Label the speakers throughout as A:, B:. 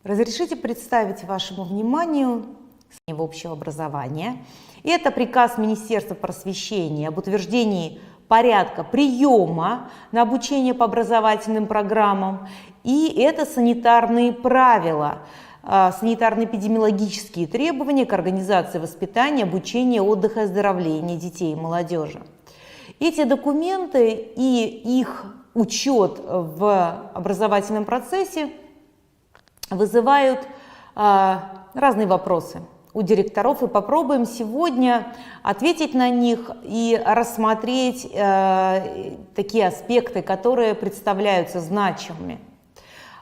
A: Разрешите представить вашему вниманию в общего образования. Это приказ Министерства просвещения об утверждении порядка приема на обучение по образовательным программам. И это санитарные правила, санитарно-эпидемиологические требования к организации воспитания, обучения, отдыха и оздоровления детей и молодежи. Эти документы и их учет в образовательном процессе вызывают разные вопросы у директоров, и попробуем сегодня ответить на них и рассмотреть такие аспекты, которые представляются значимыми.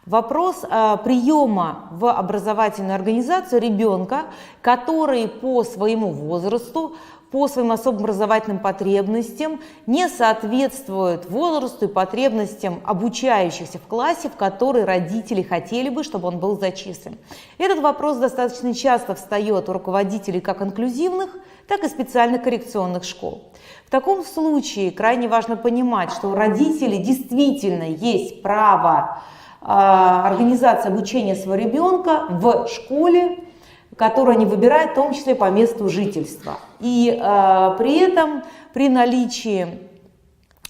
A: Вопрос приема в образовательную организацию ребенка, который по своему возрасту, по своим особым образовательным потребностям не соответствует возрасту и потребностям обучающихся в классе, в который родители хотели бы, чтобы он был зачислен. Этот вопрос достаточно часто встает у руководителей как инклюзивных, так и специальных коррекционных школ. В таком случае крайне важно понимать, что у родителей действительно есть право организации обучения своего ребенка в школе, которую они выбирают, в том числе по месту жительства. И при этом, при наличии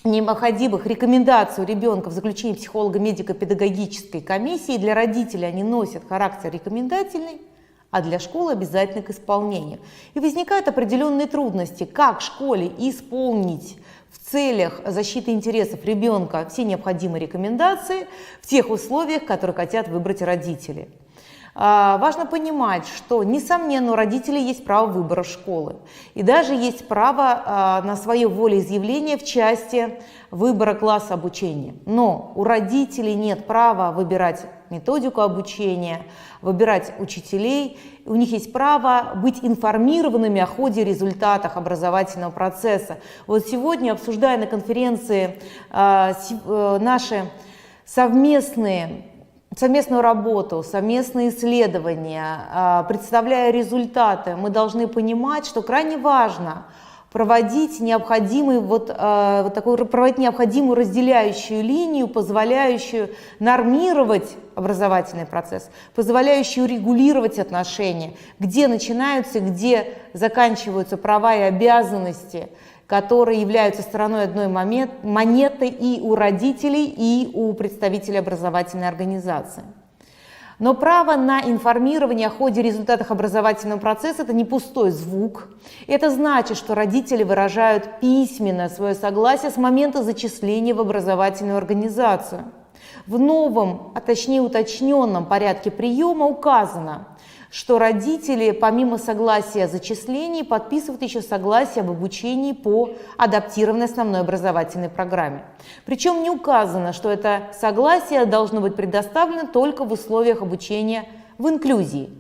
A: необходимых рекомендаций у ребенка в заключении психолого-медико-педагогической комиссии, для родителей они носят характер рекомендательный, а для школы обязательны к исполнению. И возникают определенные трудности, как школе исполнить в целях защиты интересов ребенка все необходимые рекомендации в тех условиях, которые хотят выбрать родители. Важно понимать, что, несомненно, у родителей есть право выбора школы. И даже есть право на свое волеизъявление в части выбора класса обучения. Но у родителей нет права выбирать методику обучения, выбирать учителей. У них есть право быть информированными о ходе и результатах образовательного процесса. Вот сегодня, обсуждая на конференции наши совместную работу, совместные исследования, представляя результаты, мы должны понимать, что крайне важно проводить необходимую разделяющую линию, позволяющую нормировать образовательный процесс, позволяющую регулировать отношения, где начинаются, где заканчиваются права и обязанности, которые являются стороной одной монеты и у родителей, и у представителей образовательной организации. Но право на информирование о ходе и результатах образовательного процесса – это не пустой звук. Это значит, что родители выражают письменно свое согласие с момента зачисления в образовательную организацию. В новом, а точнее уточненном порядке приема указано, что родители, помимо согласия о зачислении, подписывают еще согласие об обучении по адаптированной основной образовательной программе. Причем не указано, что это согласие должно быть предоставлено только в условиях обучения в инклюзии.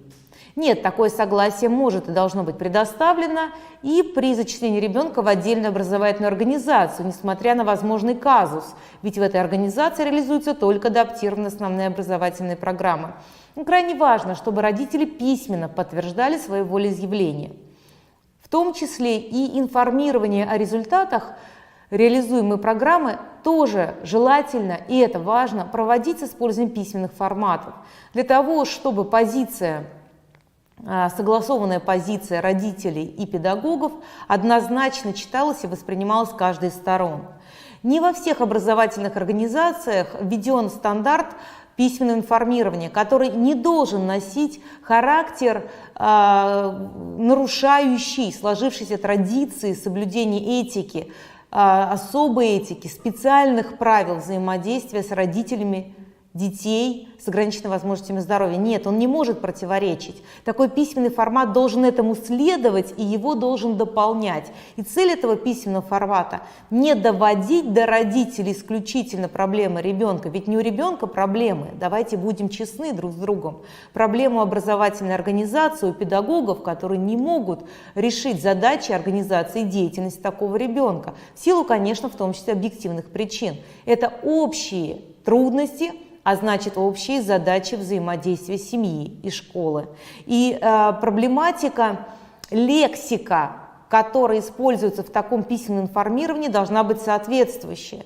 A: Нет, такое согласие может и должно быть предоставлено и при зачислении ребенка в отдельную образовательную организацию, несмотря на возможный казус, ведь в этой организации реализуются только адаптированные основные образовательные программы. Крайне важно, чтобы родители письменно подтверждали свое волеизъявление. В том числе и информирование о результатах реализуемой программы тоже желательно, и это важно, проводить с использованием письменных форматов, для того, чтобы согласованная позиция родителей и педагогов однозначно читалась и воспринималась каждой из сторон. Не во всех образовательных организациях введен стандарт письменного информирования, который не должен носить характер, нарушающий сложившиеся традиции соблюдения этики, особой этики, специальных правил взаимодействия с родителями детей с ограниченными возможностями здоровья. Нет, он не может противоречить. Такой письменный формат должен этому следовать и его должен дополнять. И цель этого письменного формата – не доводить до родителей исключительно проблемы ребенка. Ведь не у ребенка проблемы, давайте будем честны друг с другом. Проблему образовательной организации у педагогов, которые не могут решить задачи организации деятельности такого ребенка. В силу, конечно, в том числе объективных причин. Это общие трудности, а значит общие задачи взаимодействия семьи и школы. И проблематика, лексика, которая используется в таком письменном информировании, должна быть соответствующая.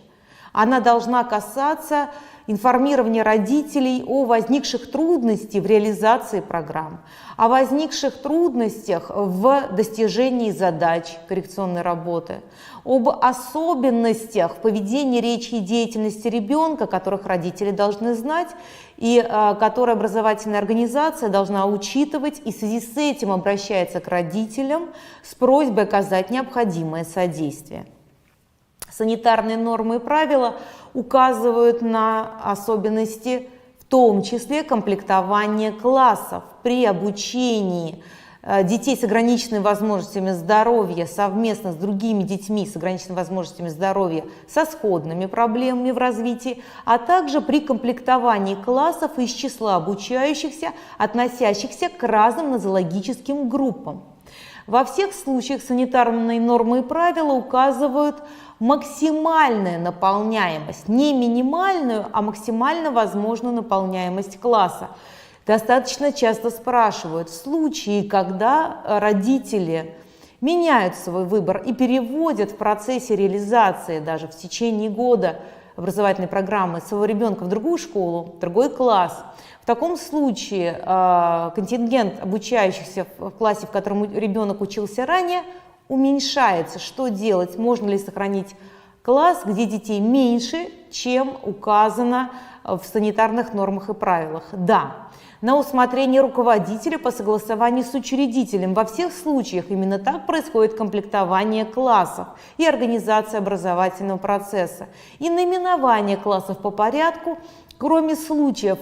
A: Она должна касаться информирования родителей о возникших трудностях в реализации программ, о возникших трудностях в достижении задач коррекционной работы, об особенностях в поведении, речи и деятельности ребенка, которых родители должны знать и которые образовательная организация должна учитывать, и в связи с этим обращается к родителям с просьбой оказать необходимое содействие. Санитарные нормы и правила указывают на особенности, в том числе комплектования классов при обучении детей с ограниченными возможностями здоровья совместно с другими детьми с ограниченными возможностями здоровья со сходными проблемами в развитии, а также при комплектовании классов из числа обучающихся, относящихся к разным нозологическим группам. Во всех случаях санитарные нормы и правила указывают максимальную наполняемость, не минимальную, а максимально возможную наполняемость класса. Достаточно часто спрашивают, в случае, когда родители меняют свой выбор и переводят в процессе реализации, даже в течение года образовательной программы, своего ребенка в другую школу, в другой класс, в таком случае контингент обучающихся в классе, в котором ребенок учился ранее, уменьшается. Что делать? Можно ли сохранить класс, где детей меньше, чем указано в санитарных нормах и правилах? Да. На усмотрение руководителя по согласованию с учредителем. Во всех случаях именно так происходит комплектование классов и организация образовательного процесса. И наименование классов по порядку, кроме случаев,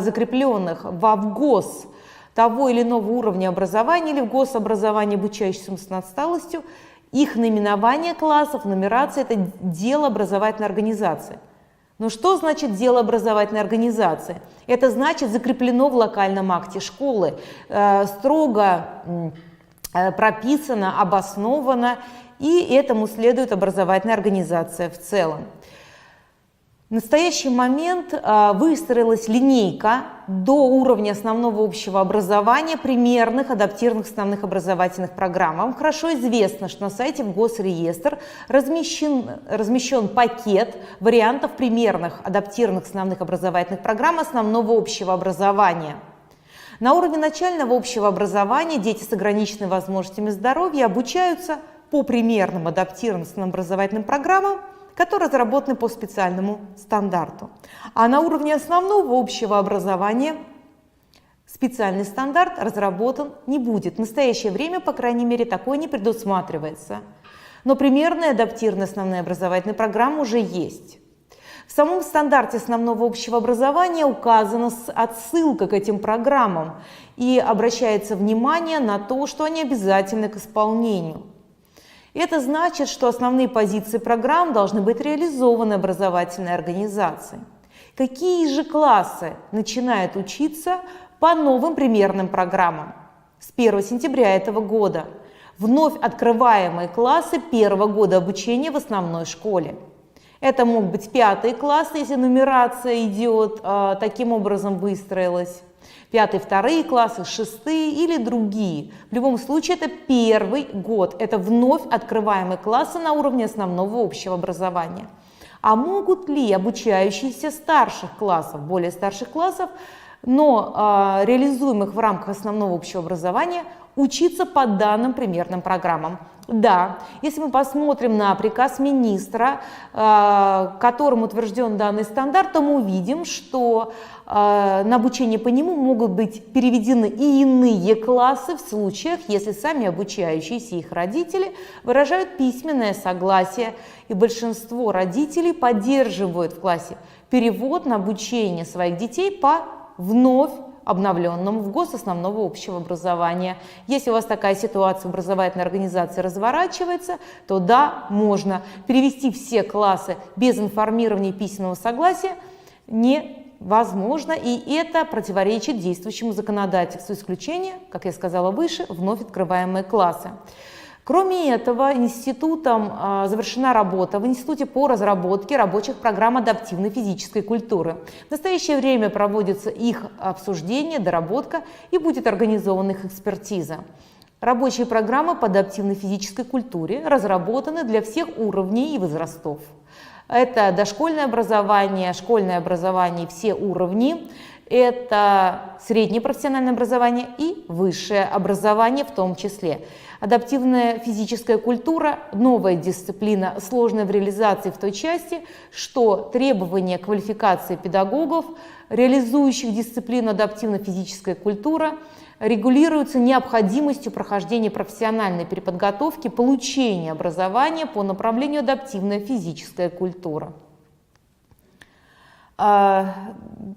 A: закрепленных во ВГОС того или иного уровня образования или в гособразовании обучающимся с отсталостью, их наименование классов, нумерация – это дело образовательной организации. Но что значит дело образовательной организации? Это значит закреплено в локальном акте школы, строго прописано, обосновано, и этому следует образовательная организация в целом. В настоящий момент выстроилась линейка до уровня основного общего образования примерных адаптированных основных образовательных программ. Вам хорошо известно, что на сайте в Госреестр размещен пакет вариантов примерных адаптированных основных образовательных программ основного общего образования. На уровне начального общего образования дети с ограниченными возможностями здоровья обучаются по примерным адаптированным основным образовательным программам, которые разработаны по специальному стандарту. А на уровне основного общего образования специальный стандарт разработан не будет. В настоящее время, по крайней мере, такое не предусматривается. Но примерная адаптированная основная образовательная программа уже есть. В самом стандарте основного общего образования указана отсылка к этим программам и обращается внимание на то, что они обязательны к исполнению. Это значит, что основные позиции программ должны быть реализованы образовательной организацией. Какие же классы начинают учиться по новым примерным программам? С 1 сентября этого года вновь открываемые классы первого года обучения в основной школе. Это могут быть 5 классы, если нумерация идет, таким образом выстроилась. 5, 2 классы, 6 или другие. В любом случае это первый год, это вновь открываемые классы на уровне основного общего образования. А могут ли обучающиеся старших классов, более старших классов, но реализуемых в рамках основного общего образования, учиться по данным примерным программам? Да, если мы посмотрим на приказ министра, которым утвержден данный стандарт, то мы увидим, что на обучение по нему могут быть переведены и иные классы в случаях, если сами обучающиеся и их родители выражают письменное согласие, и большинство родителей поддерживают в классе перевод на обучение своих детей по вновь обновленному в ГОС основного общего образования. Если у вас такая ситуация в образовательной организации разворачивается, то да, можно перевести все классы без информирования письменного согласия невозможно, и это противоречит действующему законодательству. Исключение, как я сказала выше, вновь открываемые классы. Кроме этого, институтом завершена работа в Институте по разработке рабочих программ адаптивной физической культуры. В настоящее время проводится их обсуждение, доработка и будет организована их экспертиза. Рабочие программы по адаптивной физической культуре разработаны для всех уровней и возрастов. Это дошкольное образование, школьное образование, все уровни. Это среднее профессиональное образование и высшее образование в том числе. Адаптивная физическая культура – новая дисциплина, сложная в реализации в той части, что требования квалификации педагогов, реализующих дисциплину адаптивно-физическая культура, регулируются необходимостью прохождения профессиональной переподготовки, получения образования по направлению адаптивная физическая культура.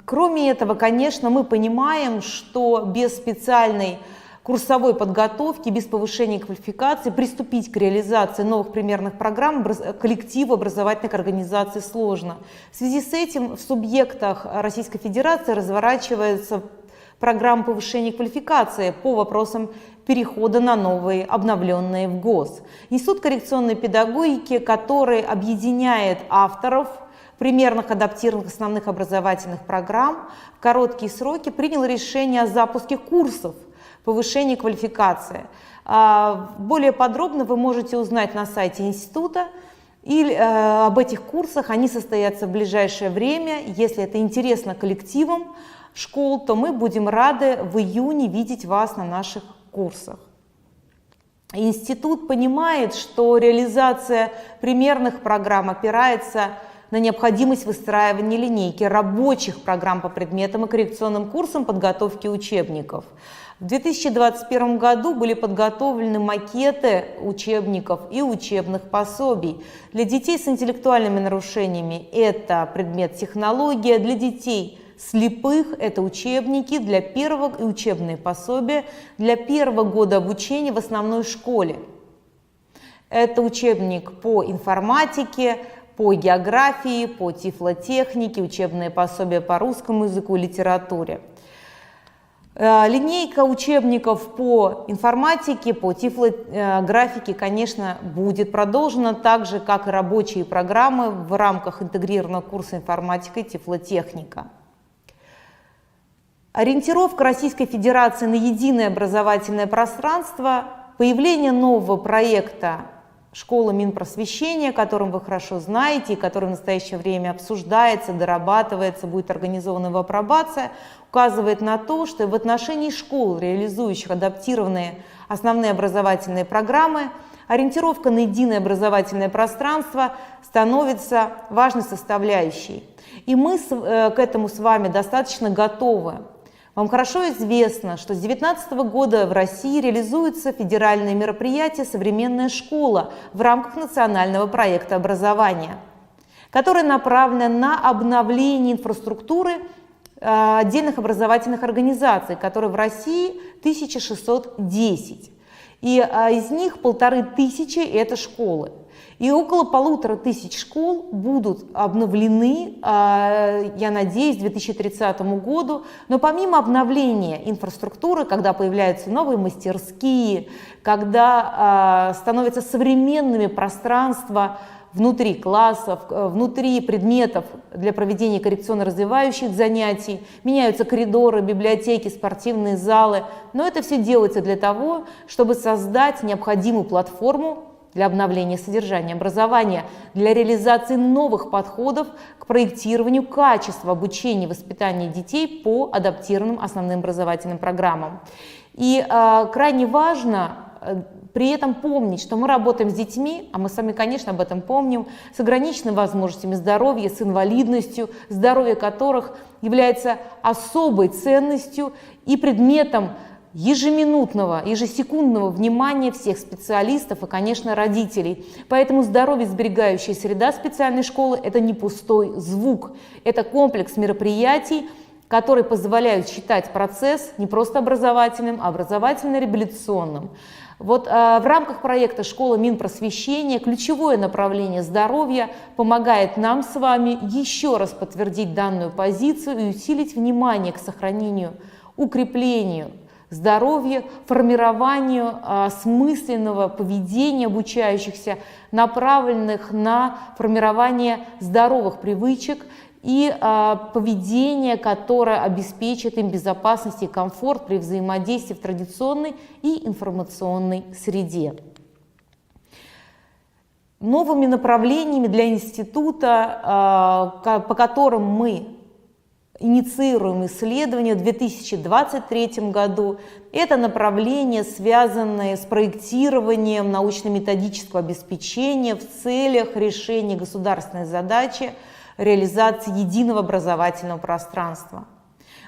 A: Кроме этого, конечно, мы понимаем, что без специальной курсовой подготовки, без повышения квалификации приступить к реализации новых примерных программ коллективу образовательных организаций сложно. В связи с этим в субъектах Российской Федерации разворачивается программа повышения квалификации по вопросам перехода на новые, обновленные в ГОС. Институт коррекционной педагогики, который объединяет авторов примерных адаптированных основных образовательных программ, в короткие сроки принял решение о запуске курсов повышения квалификации. Более подробно вы можете узнать на сайте института или об этих курсах. Они состоятся в ближайшее время. Если это интересно коллективам школ, то мы будем рады в июне видеть вас на наших курсах. Институт понимает, что реализация примерных программ опирается на необходимость выстраивания линейки рабочих программ по предметам и коррекционным курсам подготовки учебников. В 2021 году были подготовлены макеты учебников и учебных пособий. Для детей с интеллектуальными нарушениями это предмет технология, для детей слепых это учебники для первого и учебные пособия для первого года обучения в основной школе. Это учебник по информатике, по географии, по тифлотехнике, учебные пособия по русскому языку и литературе. Линейка учебников по информатике, по тифлографике, конечно, будет продолжена, так же, как и рабочие программы в рамках интегрированного курса информатика и тифлотехника. Ориентировка Российской Федерации на единое образовательное пространство, появление нового проекта «Школа Минпросвещения», которым вы хорошо знаете, и который в настоящее время обсуждается, дорабатывается, будет организована его апробация, указывает на то, что в отношении школ, реализующих адаптированные основные образовательные программы, ориентировка на единое образовательное пространство становится важной составляющей. И мы к этому с вами достаточно готовы. Вам хорошо известно, что с 2019 года в России реализуется федеральное мероприятие «Современная школа» в рамках национального проекта образования, которое направлено на обновление инфраструктуры отдельных образовательных организаций, которые в России 1610. И из них 1500 – это школы. И около 1500 школ будут обновлены, я надеюсь, к 2030 году. Но помимо обновления инфраструктуры, когда появляются новые мастерские, когда становятся современными пространства внутри классов, внутри предметов для проведения коррекционно-развивающих занятий, меняются коридоры, библиотеки, спортивные залы. Но это все делается для того, чтобы создать необходимую платформу для обновления содержания образования, для реализации новых подходов к проектированию качества обучения и воспитания детей по адаптированным основным образовательным программам. И крайне важно при этом помнить, что мы работаем с детьми, а мы сами, конечно, об этом помним, с ограниченными возможностями здоровья, с инвалидностью, здоровье которых является особой ценностью и предметом ежеминутного, ежесекундного внимания всех специалистов и, конечно, родителей. Поэтому здоровье-сберегающая среда специальной школы – это не пустой звук, это комплекс мероприятий, которые позволяют считать процесс не просто образовательным, а образовательно-реабилитационным. Вот в рамках проекта «Школа Минпросвещения» ключевое направление здоровья помогает нам с вами еще раз подтвердить данную позицию и усилить внимание к сохранению, укреплению здоровья, формированию осмысленного поведения обучающихся, направленных на формирование здоровых привычек и поведение, которое обеспечит им безопасность и комфорт при взаимодействии в традиционной и информационной среде. Новыми направлениями для института, по которым мы инициируем исследования в 2023 году, это направления, связанные с проектированием научно-методического обеспечения в целях решения государственной задачи реализации единого образовательного пространства.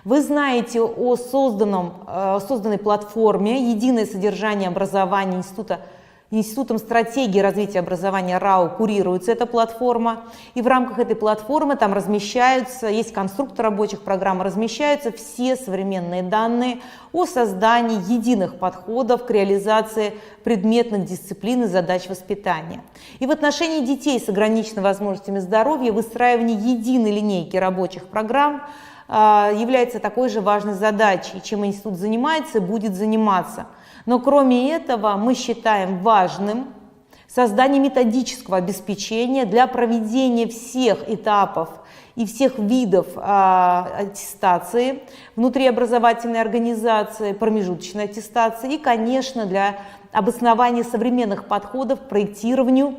A: Вы знаете о созданной платформе «Единое содержание образования» Институтом стратегии развития образования РАО курируется эта платформа. И в рамках этой платформы там размещаются, есть конструктор рабочих программ, размещаются все современные данные о создании единых подходов к реализации предметных дисциплин и задач воспитания. И в отношении детей с ограниченными возможностями здоровья выстраивание единой линейки рабочих программ является такой же важной задачей, чем институт занимается и будет заниматься. Но кроме этого мы считаем важным создание методического обеспечения для проведения всех этапов и всех видов аттестации внутриобразовательной организации, промежуточной аттестации и, конечно, для обоснования современных подходов к проектированию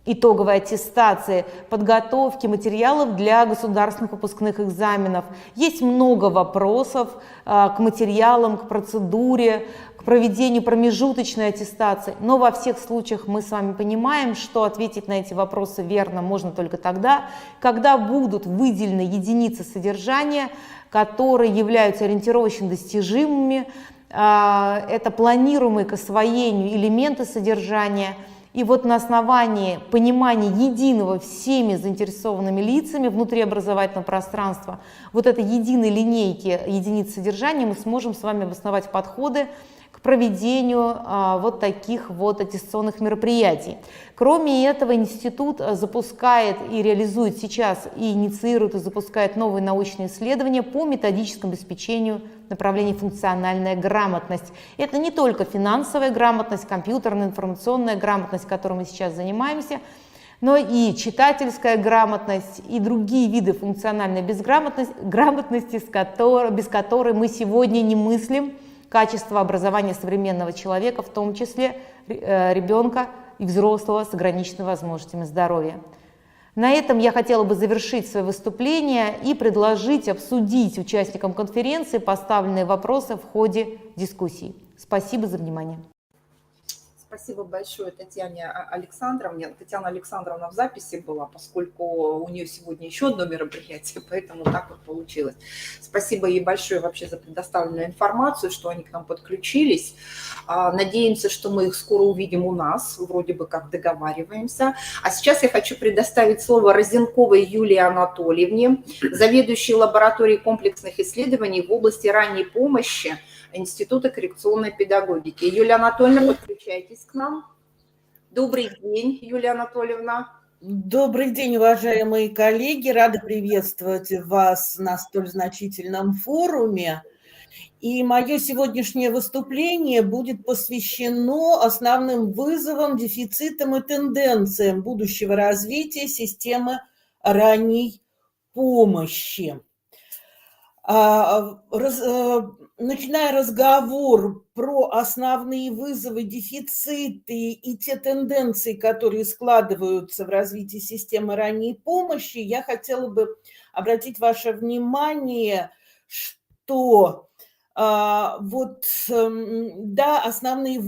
A: итоговой аттестации, подготовки материалов для государственных выпускных экзаменов. Есть много вопросов к материалам, к процедуре, к проведению промежуточной аттестации, но во всех случаях мы с вами понимаем, что ответить на эти вопросы верно можно только тогда, когда будут выделены единицы содержания, которые являются ориентировочно достижимыми, это планируемые к освоению элементы содержания. И вот на основании понимания единого всеми заинтересованными лицами внутриобразовательного пространства, вот этой единой линейки единиц содержания, мы сможем с вами обосновать подходы к проведению вот таких вот аттестационных мероприятий. Кроме этого, институт запускает и реализует сейчас, и инициирует, и запускает новые научные исследования по методическому обеспечению направления функциональная грамотность. Это не только финансовая грамотность, компьютерная, информационная грамотность, которой мы сейчас занимаемся, но и читательская грамотность, и другие виды функциональной грамотности, без которой мы сегодня не мыслим качество образования современного человека, в том числе ребенка и взрослого с ограниченными возможностями здоровья. На этом я хотела бы завершить свое выступление и предложить обсудить участникам конференции поставленные вопросы в ходе дискуссии. Спасибо за внимание.
B: Спасибо большое Татьяне Александровне. Татьяна Александровна в записи была, поскольку у нее сегодня еще одно мероприятие, поэтому так вот получилось. Спасибо ей большое вообще за предоставленную информацию, что они к нам подключились. Надеемся, что мы их скоро увидим у нас, вроде бы как договариваемся. А сейчас я хочу предоставить слово Розенковой Юлии Анатольевне, заведующей лабораторией комплексных исследований в области ранней помощи Института коррекционной педагогики. Юлия Анатольевна, подключайтесь к нам. Добрый день, Юлия Анатольевна.
C: Добрый день, уважаемые коллеги. Рада приветствовать вас на столь значительном форуме. И мое сегодняшнее выступление будет посвящено основным вызовам, дефицитам и тенденциям будущего развития системы ранней помощи. Начиная разговор про основные вызовы, дефициты и те тенденции, которые складываются в развитии системы ранней помощи, я хотела бы обратить ваше внимание, что основные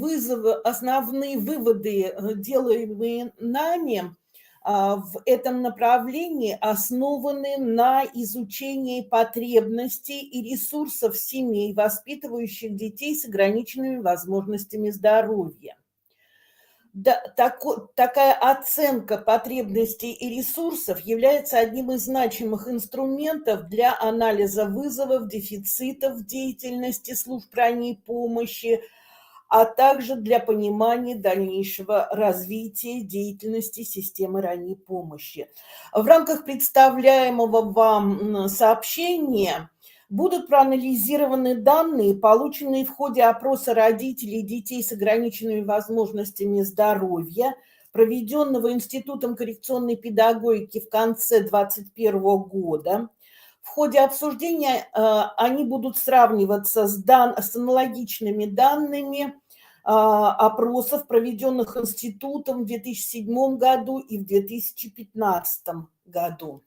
C: выводы, делаемые нами, в этом направлении основаны на изучении потребностей и ресурсов семей, воспитывающих детей с ограниченными возможностями здоровья. Такая оценка потребностей и ресурсов является одним из значимых инструментов для анализа вызовов, дефицитов в деятельности служб ранней помощи, а также для понимания дальнейшего развития деятельности системы ранней помощи. В рамках представляемого вам сообщения будут проанализированы данные, полученные в ходе опроса родителей детей с ограниченными возможностями здоровья, проведенного Институтом коррекционной педагогики в конце 2021 года. В ходе обсуждения они будут сравниваться с аналогичными данными опросов, проведенных институтом в 2007 году и в 2015 году.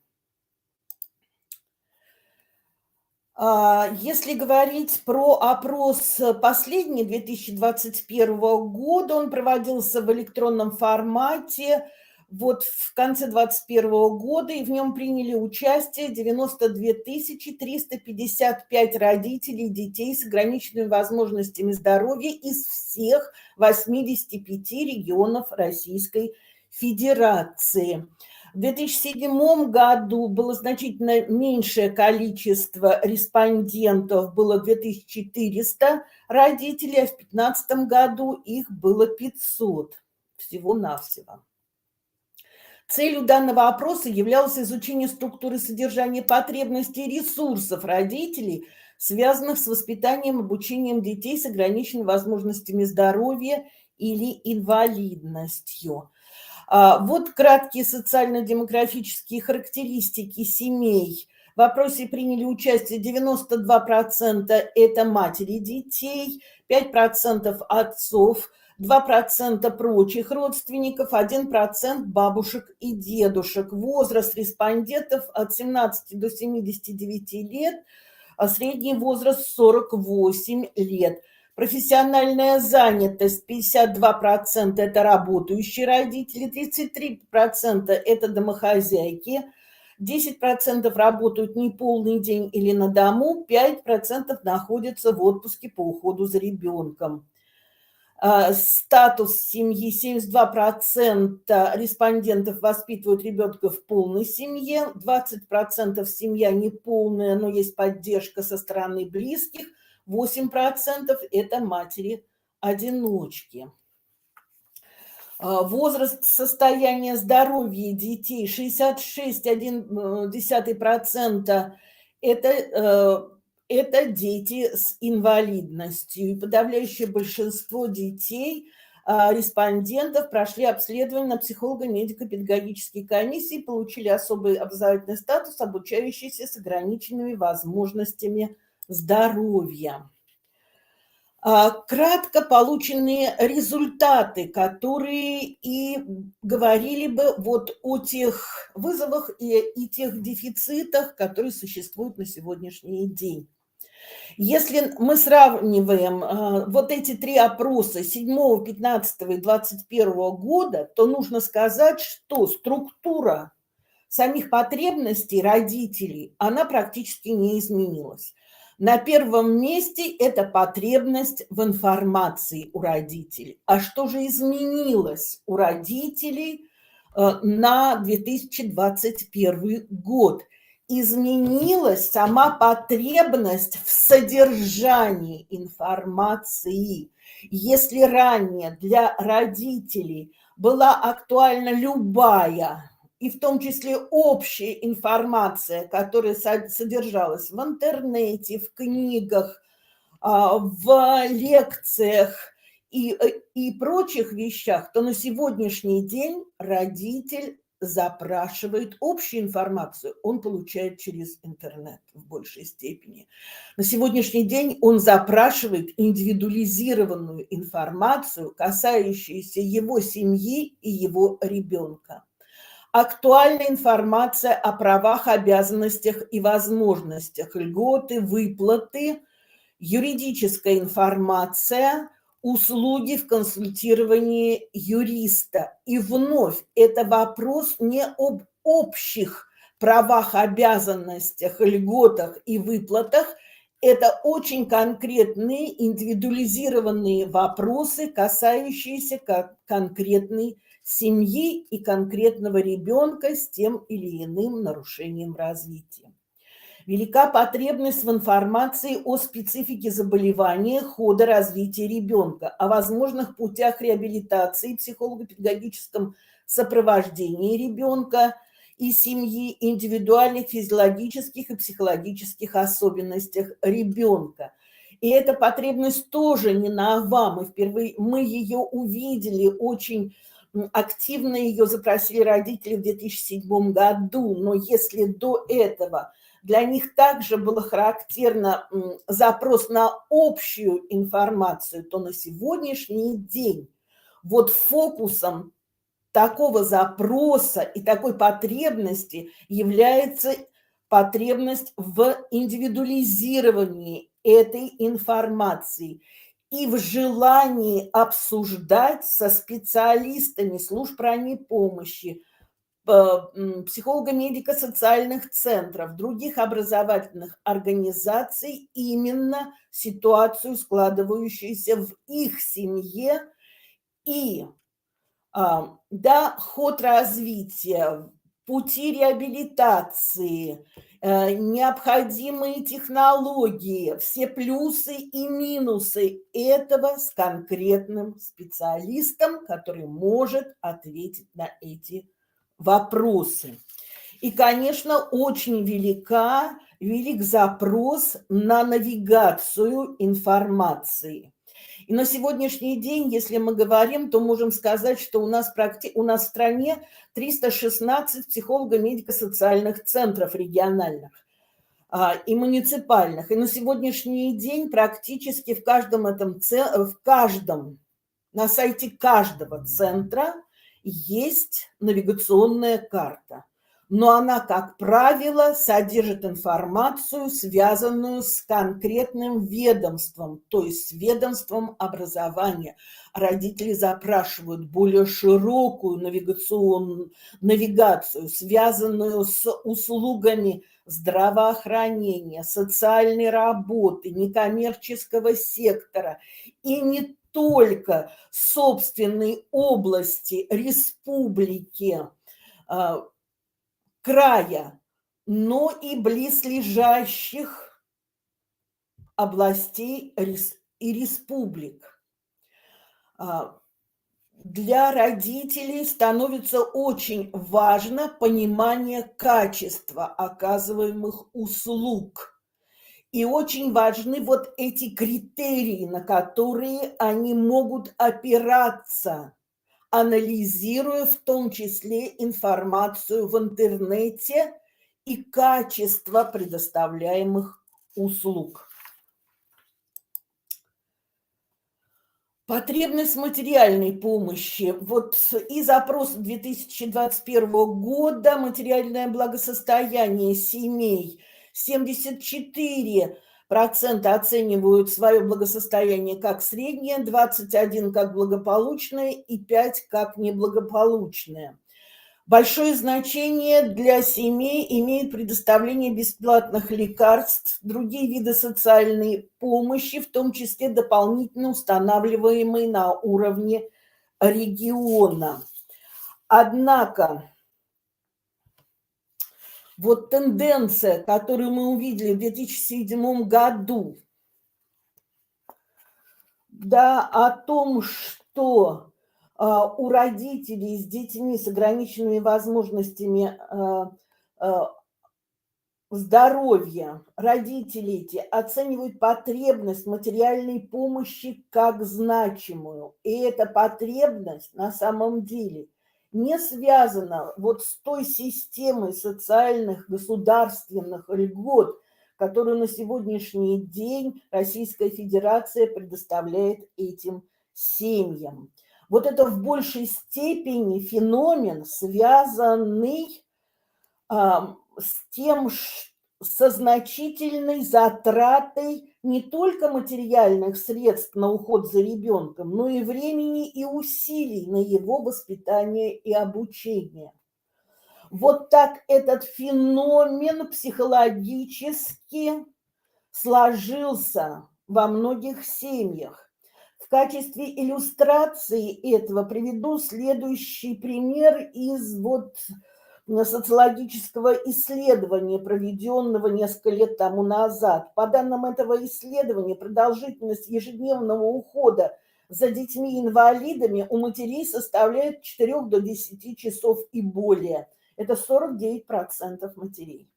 C: Если говорить про опрос последний 2021 года, он проводился в электронном формате вот в конце 2021 года, и в нем приняли участие 92 355 родителей детей с ограниченными возможностями здоровья из всех 85 регионов Российской Федерации. В 2007 году было значительно меньшее количество респондентов, было 2400 родителей, а в 2015 году их было 500 всего-навсего. Целью данного опроса являлось изучение структуры содержания потребностей и ресурсов родителей, связанных с воспитанием и обучением детей с ограниченными возможностями здоровья или инвалидностью. Вот краткие социально-демографические характеристики семей. В опросе приняли участие 92% это матери детей, 5% отцов, 2% прочих родственников, 1% бабушек и дедушек. Возраст респондентов от 17 до 79 лет, а средний возраст 48 лет. Профессиональная занятость 52% это работающие родители, 33% это домохозяйки, 10% работают неполный день или на дому, 5% находятся в отпуске по уходу за ребенком. Статус семьи: 72% респондентов воспитывают ребенка в полной семье, 20% семья неполная, но есть поддержка со стороны близких, 8% это матери-одиночки. Возраст состояния здоровья детей: 66,1% это дети с инвалидностью. И подавляющее большинство детей, респондентов, прошли обследование на психолого-медико-педагогической комиссии, получили особый образовательный статус, обучающиеся с ограниченными возможностями здоровья. Кратко полученные результаты, которые и говорили бы вот о тех вызовах и тех дефицитах, которые существуют на сегодняшний день. Если мы сравниваем вот эти три опроса 7, 15 и 21 года, то нужно сказать, что структура самих потребностей родителей, она практически не изменилась. На первом месте это потребность в информации у родителей. А что же изменилось у родителей на 2021 год? Изменилась сама потребность в содержании информации. Если ранее для родителей была актуальна любая, и в том числе общая информация, которая содержалась в интернете, в книгах, в лекциях и прочих вещах, то на сегодняшний день родитель запрашивает общую информацию, он получает через интернет в большей степени. На сегодняшний день он запрашивает индивидуализированную информацию, касающуюся его семьи и его ребенка. Актуальная информация о правах, обязанностях и возможностях, льготы, выплаты, юридическая информация, услуги в консультировании юриста. И вновь это вопрос не об общих правах, обязанностях, льготах и выплатах. Это очень конкретные, индивидуализированные вопросы, касающиеся конкретной семьи и конкретного ребенка с тем или иным нарушением развития. Велика потребность в информации о специфике заболевания, хода развития ребенка, о возможных путях реабилитации, психолого-педагогическом сопровождении ребенка и семьи, индивидуальных физиологических и психологических особенностях ребенка. И эта потребность тоже не нова. Мы ее увидели очень активно, ее запросили родители в 2007 году. Но если до этого для них также было характерно запрос на общую информацию, то на сегодняшний день вот фокусом такого запроса и такой потребности является потребность в индивидуализировании этой информации и в желании обсуждать со специалистами служб ранней помощи, психолого-медико-социальных центров, других образовательных организаций именно ситуацию, складывающуюся в их семье, и ход развития, пути реабилитации, необходимые технологии, все плюсы и минусы этого с конкретным специалистом, который может ответить на эти вопросы. И, конечно, очень велик запрос на навигацию информации. И на сегодняшний день, если мы говорим, то можем сказать, что у нас в стране 316 психолого-медико-социальных центров региональных и муниципальных. И на сегодняшний день практически на сайте каждого центра есть навигационная карта. Но она, как правило, содержит информацию, связанную с конкретным ведомством, то есть с ведомством образования. Родители запрашивают более широкую навигацию, связанную с услугами здравоохранения, социальной работы, некоммерческого сектора и не только собственной области, республики, края, но и близлежащих областей и республик. Для родителей становится очень важно понимание качества оказываемых услуг. И очень важны вот эти критерии, на которые они могут опираться, анализируя в том числе информацию в интернете и качество предоставляемых услуг. Потребность материальной помощи. Вот и запрос 2021 года «Материальное благосостояние семей». 74% оценивают свое благосостояние как среднее, 21% как благополучное и 5% как неблагополучное. Большое значение для семей имеет предоставление бесплатных лекарств, другие виды социальной помощи, в том числе дополнительно устанавливаемые на уровне региона. Однако вот тенденция, которую мы увидели в 2007 году, о том, что у родителей с детьми с ограниченными возможностями здоровья родители эти оценивают потребность материальной помощи как значимую. И эта потребность на самом деле не связана вот с той системой социальных государственных льгот, которую на сегодняшний день Российская Федерация предоставляет этим семьям. Вот это в большей степени феномен, связанный со значительной затратой не только материальных средств на уход за ребенком, но и времени и усилий на его воспитание и обучение. Вот так этот феномен психологически сложился во многих семьях. В качестве иллюстрации этого приведу следующий пример из социологического исследования, проведенного несколько лет тому назад. По данным этого исследования, продолжительность ежедневного ухода за детьми-инвалидами у матерей составляет от 4 до 10 часов и более. Это 49% матерей.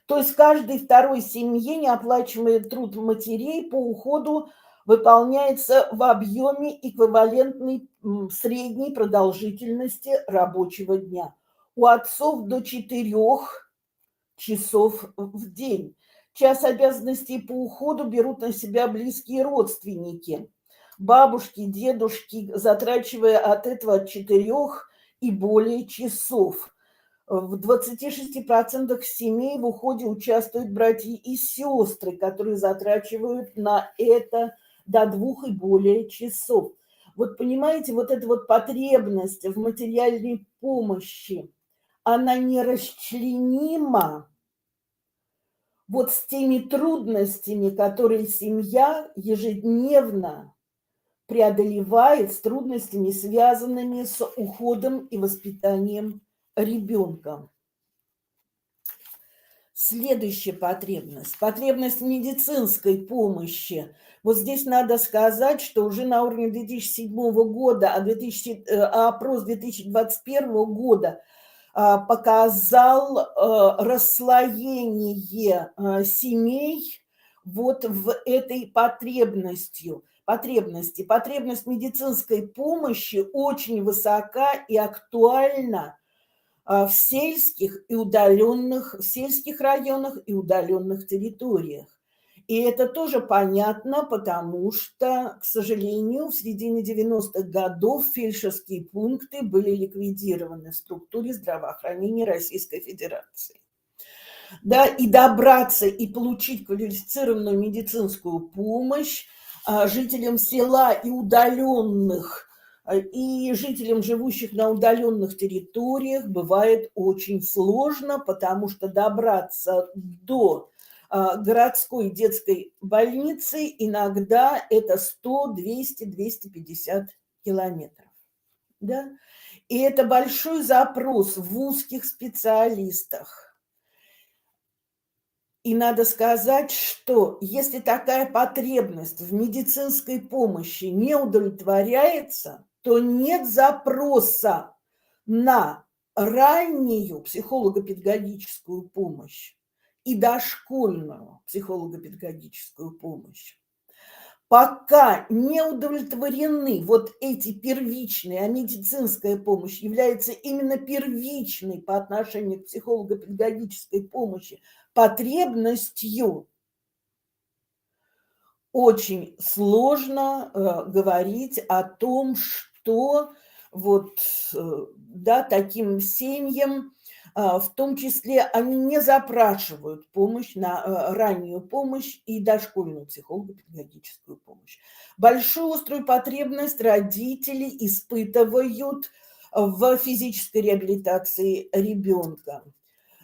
C: То есть в каждой второй семье неоплачиваемый труд матерей по уходу выполняется в объеме эквивалентной средней продолжительности рабочего дня. У отцов до 4 часов в день. Часть обязанностей по уходу берут на себя близкие родственники, бабушки, дедушки, затрачивая от этого от 4 и более часов. В 26% семей в уходе участвуют братья и сестры, которые затрачивают на это до 2 и более часов. Вот понимаете, вот эта вот потребность в материальной помощи, она нерасчленима вот с теми трудностями, которые семья ежедневно преодолевает, с трудностями, связанными с уходом и воспитанием ребенка. Следующая потребность. Потребность медицинской помощи. Вот здесь надо сказать, что уже на уровне 2007 года, опрос 2021 года показал расслоение семей вот в этой потребности. Потребность медицинской помощи очень высока и актуальна в сельских районах и удаленных территориях. И это тоже понятно, потому что, к сожалению, в середине 90-х годов фельдшерские пункты были ликвидированы в структуре здравоохранения Российской Федерации. Да, и добраться и получить квалифицированную медицинскую помощь жителям села и жителям, живущих на удаленных территориях, бывает очень сложно, потому что добраться до городской детской больницы иногда это 100, 200, 250 километров. Да? И это большой запрос в узких специалистах. И надо сказать, что если такая потребность в медицинской помощи не удовлетворяется, то нет запроса на раннюю психолого-педагогическую помощь и дошкольную психолого-педагогическую помощь. Пока не удовлетворены вот эти первичные, а медицинская помощь является именно первичной по отношению к психолого-педагогической помощи потребностью, очень сложно говорить о том, что вот, да, таким семьям, в том числе, они не запрашивают помощь на раннюю помощь и дошкольную психолого-педагогическую помощь. Большую острую потребность родители испытывают в физической реабилитации ребенка.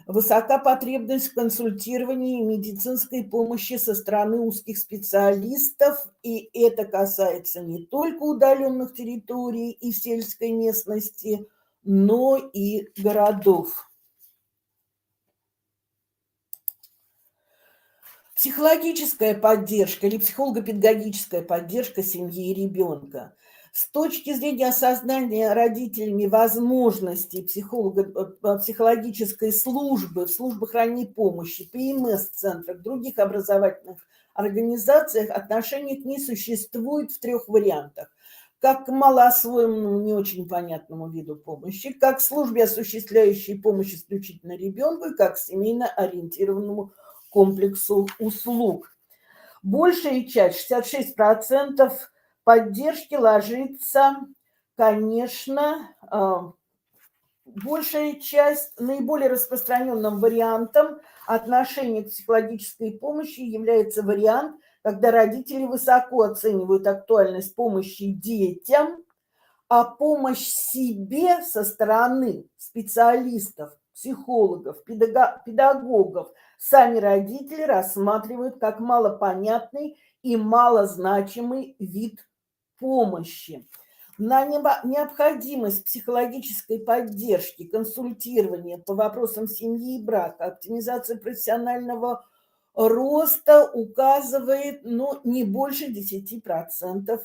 C: Высока потребность в консультировании и медицинской помощи со стороны узких специалистов, и это касается не только удаленных территорий и сельской местности, но и городов. Психологическая поддержка или психолого-педагогическая поддержка семьи и ребенка. С точки зрения осознания родителями возможностей психологической службы, в службах ранней помощи, ПМС-центрах, других образовательных организациях, отношение к ней существует в 3 вариантах. Как к малоосвоенному, не очень понятному виду помощи, как к службе, осуществляющей помощь исключительно ребенку, и как к семейно ориентированному комплексу услуг. Большая часть, 66%, поддержки ложится, конечно, большая часть. Наиболее распространенным вариантом отношения к психологической помощи является вариант, когда родители высоко оценивают актуальность помощи детям, а помощь себе со стороны специалистов, психологов, педагогов сами родители рассматривают как малопонятный и малозначимый вид помощи. На необходимость психологической поддержки, консультирования по вопросам семьи и брака, оптимизации профессионального роста указывает не больше 10%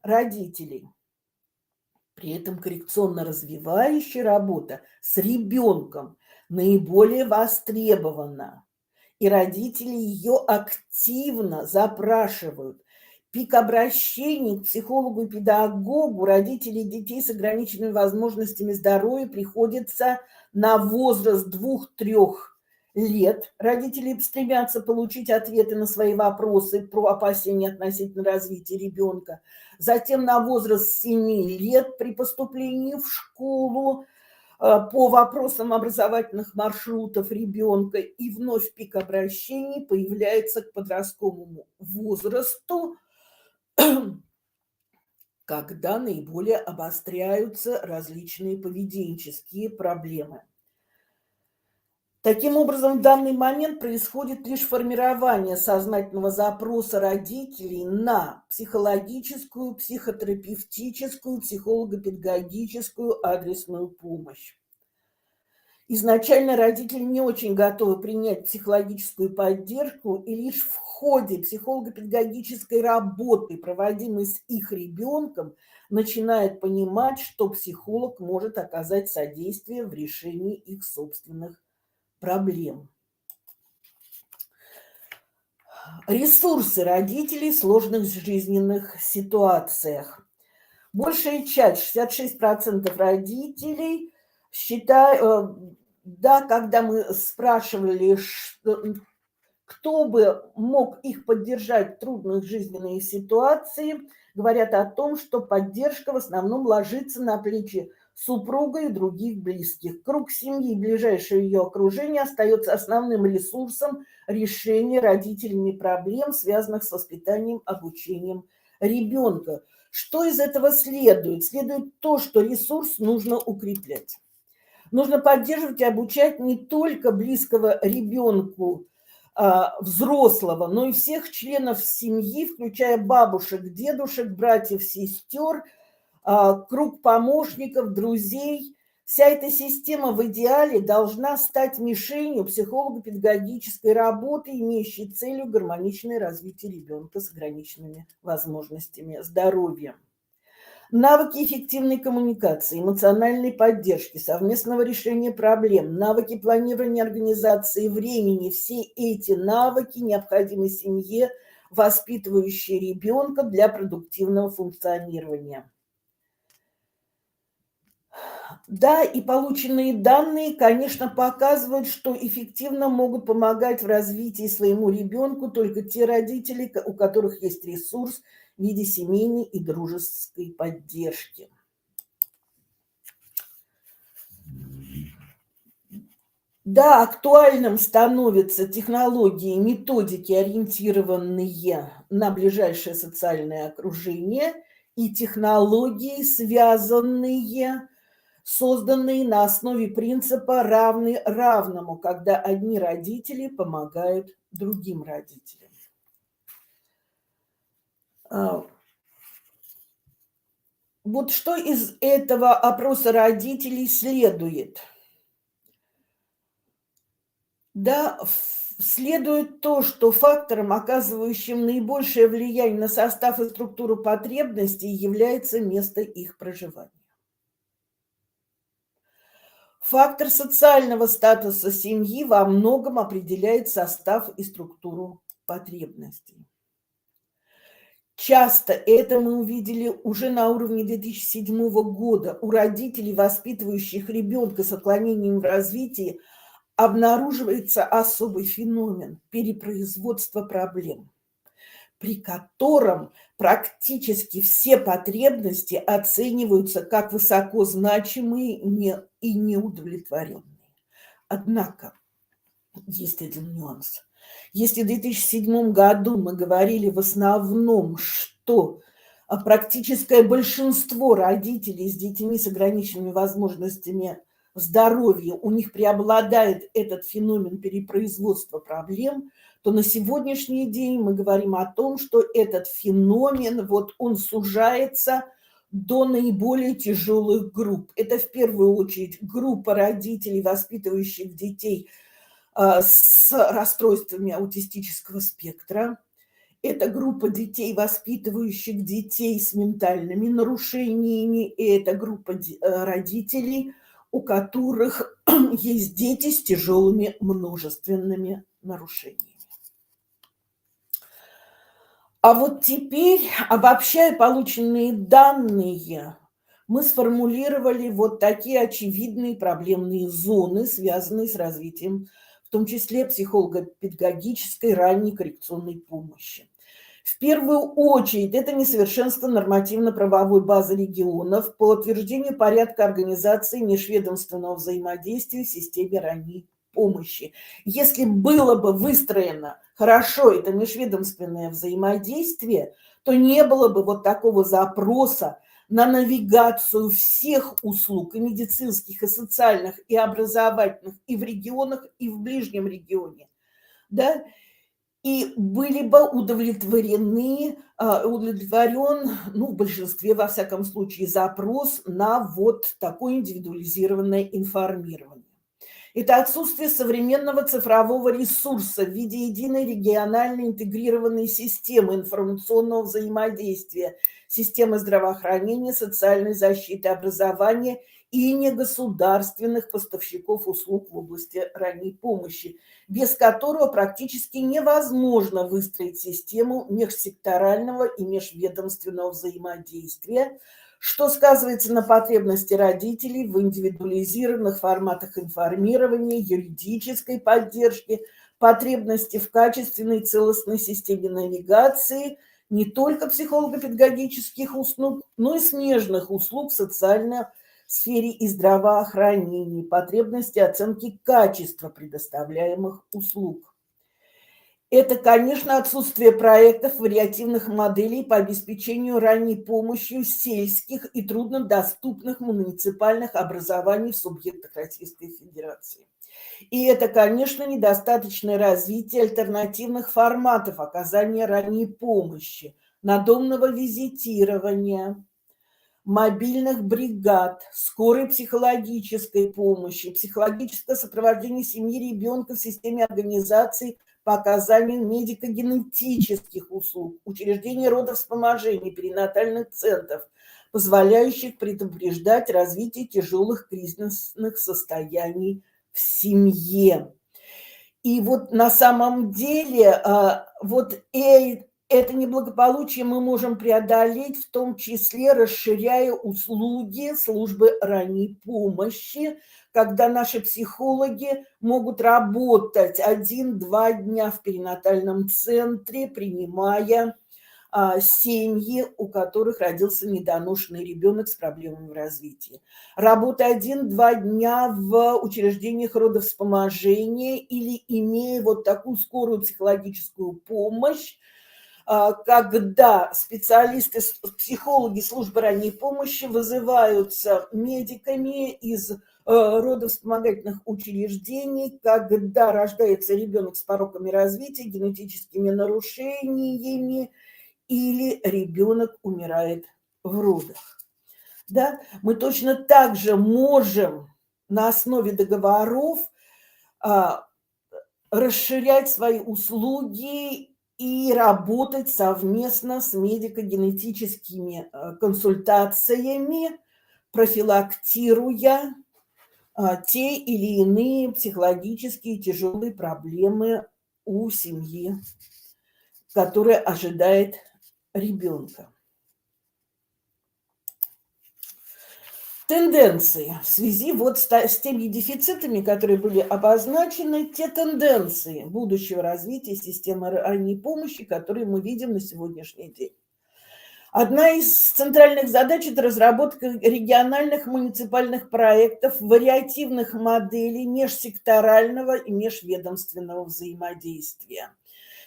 C: родителей. При этом коррекционно-развивающая работа с ребенком наиболее востребована, и родители ее активно запрашивают. Пик обращений к психологу и педагогу родителей детей с ограниченными возможностями здоровья приходится на возраст 2-3 лет родители стремятся получить ответы на свои вопросы про опасения относительно развития ребенка. Затем на возраст 7 лет при поступлении в школу по вопросам образовательных маршрутов ребенка, и вновь пик обращений появляется к подростковому возрасту, когда наиболее обостряются различные поведенческие проблемы. Таким образом, в данный момент происходит лишь формирование сознательного запроса родителей на психологическую, психотерапевтическую, психолого-педагогическую адресную помощь. Изначально родители не очень готовы принять психологическую поддержку, и лишь в ходе психолого-педагогической работы, проводимой с их ребенком, начинают понимать, что психолог может оказать содействие в решении их собственных проблем. Ресурсы родителей в сложных жизненных ситуациях. Большая часть, 66% родителей, когда мы спрашивали, кто бы мог их поддержать в трудных жизненных ситуациях, говорят о том, что поддержка в основном ложится на плечи супруга и других близких. Круг семьи и ближайшее ее окружение остается основным ресурсом решения родителями проблем, связанных с воспитанием, обучением ребенка. Что из этого следует? Следует то, что ресурс нужно укреплять. Нужно поддерживать и обучать не только близкого ребенку взрослого, но и всех членов семьи, включая бабушек, дедушек, братьев, сестер, круг помощников, друзей. Вся эта система в идеале должна стать мишенью психолого-педагогической работы, имеющей целью гармоничное развитие ребенка с ограниченными возможностями здоровья. Навыки эффективной коммуникации, эмоциональной поддержки, совместного решения проблем, навыки планирования организации времени – все эти навыки необходимы семье, воспитывающей ребенка для продуктивного функционирования. Да, и полученные данные, конечно, показывают, что эффективно могут помогать в развитии своему ребенку только те родители, у которых есть ресурс в виде семейной и дружеской поддержки. Да, актуальным становятся технологии, методики, ориентированные на ближайшее социальное окружение, и технологии, созданные на основе принципа «равный равному», когда одни родители помогают другим родителям. Вот что из этого опроса родителей следует? Да, следует то, что фактором, оказывающим наибольшее влияние на состав и структуру потребностей, является место их проживания. Фактор социального статуса семьи во многом определяет состав и структуру потребностей. Часто это мы увидели уже на уровне 2007 года. У родителей, воспитывающих ребенка с отклонением в развитии, обнаруживается особый феномен – перепроизводство проблем, при котором практически все потребности оцениваются как высоко значимые и неудовлетворенные. Однако есть один нюанс. Если в 2007 году мы говорили в основном, что практическое большинство родителей с детьми с ограниченными возможностями здоровья, у них преобладает этот феномен перепроизводства проблем, то на сегодняшний день мы говорим о том, что этот феномен, он сужается до наиболее тяжелых групп. Это в первую очередь группа родителей, воспитывающих детей с расстройствами аутистического спектра. Это группа детей, воспитывающих детей с ментальными нарушениями. И это группа родителей, у которых есть дети с тяжелыми множественными нарушениями. А вот теперь, обобщая полученные данные, мы сформулировали вот такие очевидные проблемные зоны, связанные с развитием, в в том числе психолого-педагогической ранней коррекционной помощи. В первую очередь, это несовершенство нормативно-правовой базы регионов по утверждению порядка организации межведомственного взаимодействия в системе ранней помощи. Если было бы выстроено хорошо это межведомственное взаимодействие, то не было бы вот такого запроса на навигацию всех услуг, и медицинских, и социальных, и образовательных, и в регионах, и в ближнем регионе, да, и были бы удовлетворен, ну, в большинстве, во всяком случае, запрос на вот такое индивидуализированное информирование. Это отсутствие современного цифрового ресурса в виде единой региональной интегрированной системы информационного взаимодействия, системы здравоохранения, социальной защиты, образования и негосударственных поставщиков услуг в области ранней помощи, без которого практически невозможно выстроить систему межсекторального и межведомственного взаимодействия, что сказывается на потребности родителей в индивидуализированных форматах информирования, юридической поддержки, потребности в качественной целостной системе навигации не только психолого-педагогических услуг, но и смежных услуг в социальной сфере и здравоохранении, потребности оценки качества предоставляемых услуг. Это, конечно, отсутствие проектов, вариативных моделей по обеспечению ранней помощи сельских и труднодоступных муниципальных образований в субъектах Российской Федерации. И это, конечно, недостаточное развитие альтернативных форматов оказания ранней помощи, надомного визитирования, мобильных бригад, скорой психологической помощи, психологическое сопровождение семьи ребенка в системе организации по оказанию медико-генетических услуг, учреждения родовспоможения, перинатальных центров, позволяющих предупреждать развитие тяжелых кризисных состояний в семье. И вот на самом деле вот это неблагополучие мы можем преодолеть, в том числе расширяя услуги службы ранней помощи, когда наши психологи могут работать 1-2 дня в перинатальном центре, принимая семьи, у которых родился недоношенный ребенок с проблемами в развитии. Работа 1-2 дня в учреждениях родовспоможения или имея вот такую скорую психологическую помощь, когда специалисты, психологи службы ранней помощи вызываются медиками из родовспомогательных учреждений, когда рождается ребенок с пороками развития, генетическими нарушениями, или ребенок умирает в родах. Да? Мы точно так же можем на основе договоров расширять свои услуги и работать совместно с медико-генетическими консультациями, профилактируя те или иные психологические тяжелые проблемы у семьи, которая ожидает ребенка. Тенденции в связи вот с теми дефицитами, которые были обозначены, те тенденции будущего развития системы ранней помощи, которые мы видим на сегодняшний день. Одна из центральных задач – это разработка региональных муниципальных проектов, вариативных моделей межсекторального и межведомственного взаимодействия.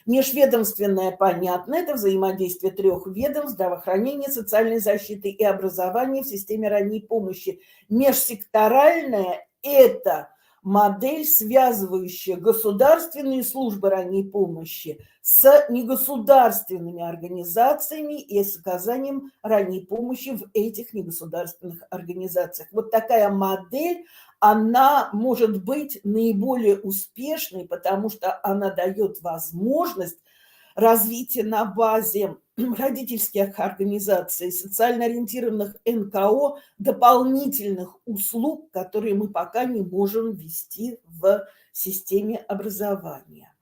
C: Межведомственное, понятно, это взаимодействие 3 ведомств: здравоохранения, социальной защиты и образования в системе ранней помощи. Межсекторальное – это модель, связывающая государственные службы ранней помощи с негосударственными организациями и с оказанием ранней помощи в этих негосударственных организациях. Вот такая модель, она может быть наиболее успешной, потому что она дает возможность развития на базе родительских организаций, социально ориентированных НКО, дополнительных услуг, которые мы пока не можем ввести в системе образования.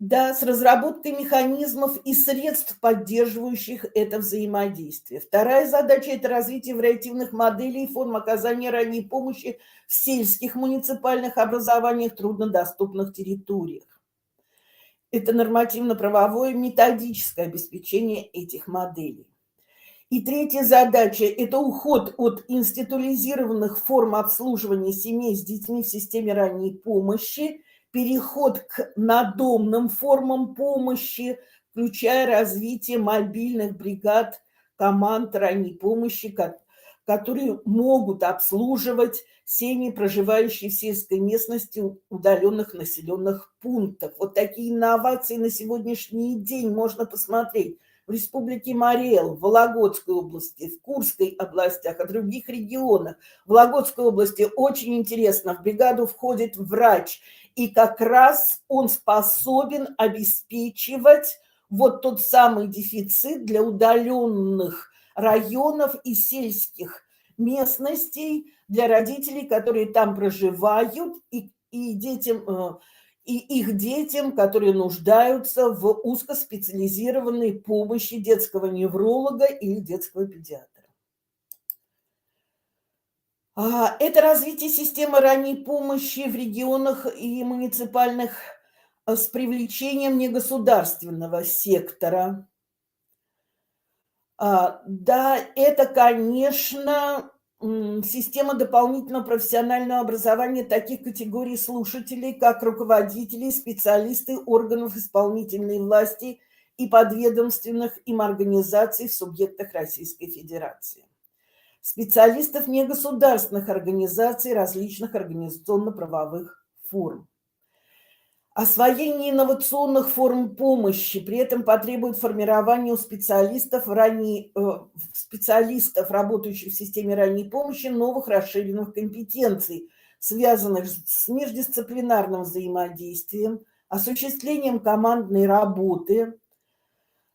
C: Да, с разработкой механизмов и средств, поддерживающих это взаимодействие. Вторая задача – это развитие вариативных моделей и форм оказания ранней помощи в сельских муниципальных образованиях, труднодоступных территориях. Это нормативно-правовое методическое обеспечение этих моделей. И третья задача – это уход от институализированных форм обслуживания семей с детьми в системе ранней помощи, переход к надомным формам помощи, включая развитие мобильных бригад, команд ранней помощи, которые могут обслуживать семьи, проживающие в сельской местности, удаленных населенных пунктах. Вот такие инновации на сегодняшний день можно посмотреть в Республике Марий-Эл, в Вологодской области, в Курской областях, а других регионах. В Вологодской области очень интересно, в бригаду входит врач, и как раз он способен обеспечивать вот тот самый дефицит для удаленных районов и сельских местностей, для родителей, которые там проживают, и детям, и их детям, которые нуждаются в узкоспециализированной помощи детского невролога или детского педиатра. Это развитие системы ранней помощи в регионах и муниципальных с привлечением негосударственного сектора. Да, это, конечно, система дополнительного профессионального образования таких категорий слушателей, как руководители, специалисты органов исполнительной власти и подведомственных им организаций в субъектах Российской Федерации. Специалистов негосударственных организаций различных организационно-правовых форм. Освоение инновационных форм помощи при этом потребует формирования у специалистов, работающих в системе ранней помощи, новых расширенных компетенций, связанных с междисциплинарным взаимодействием, осуществлением командной работы,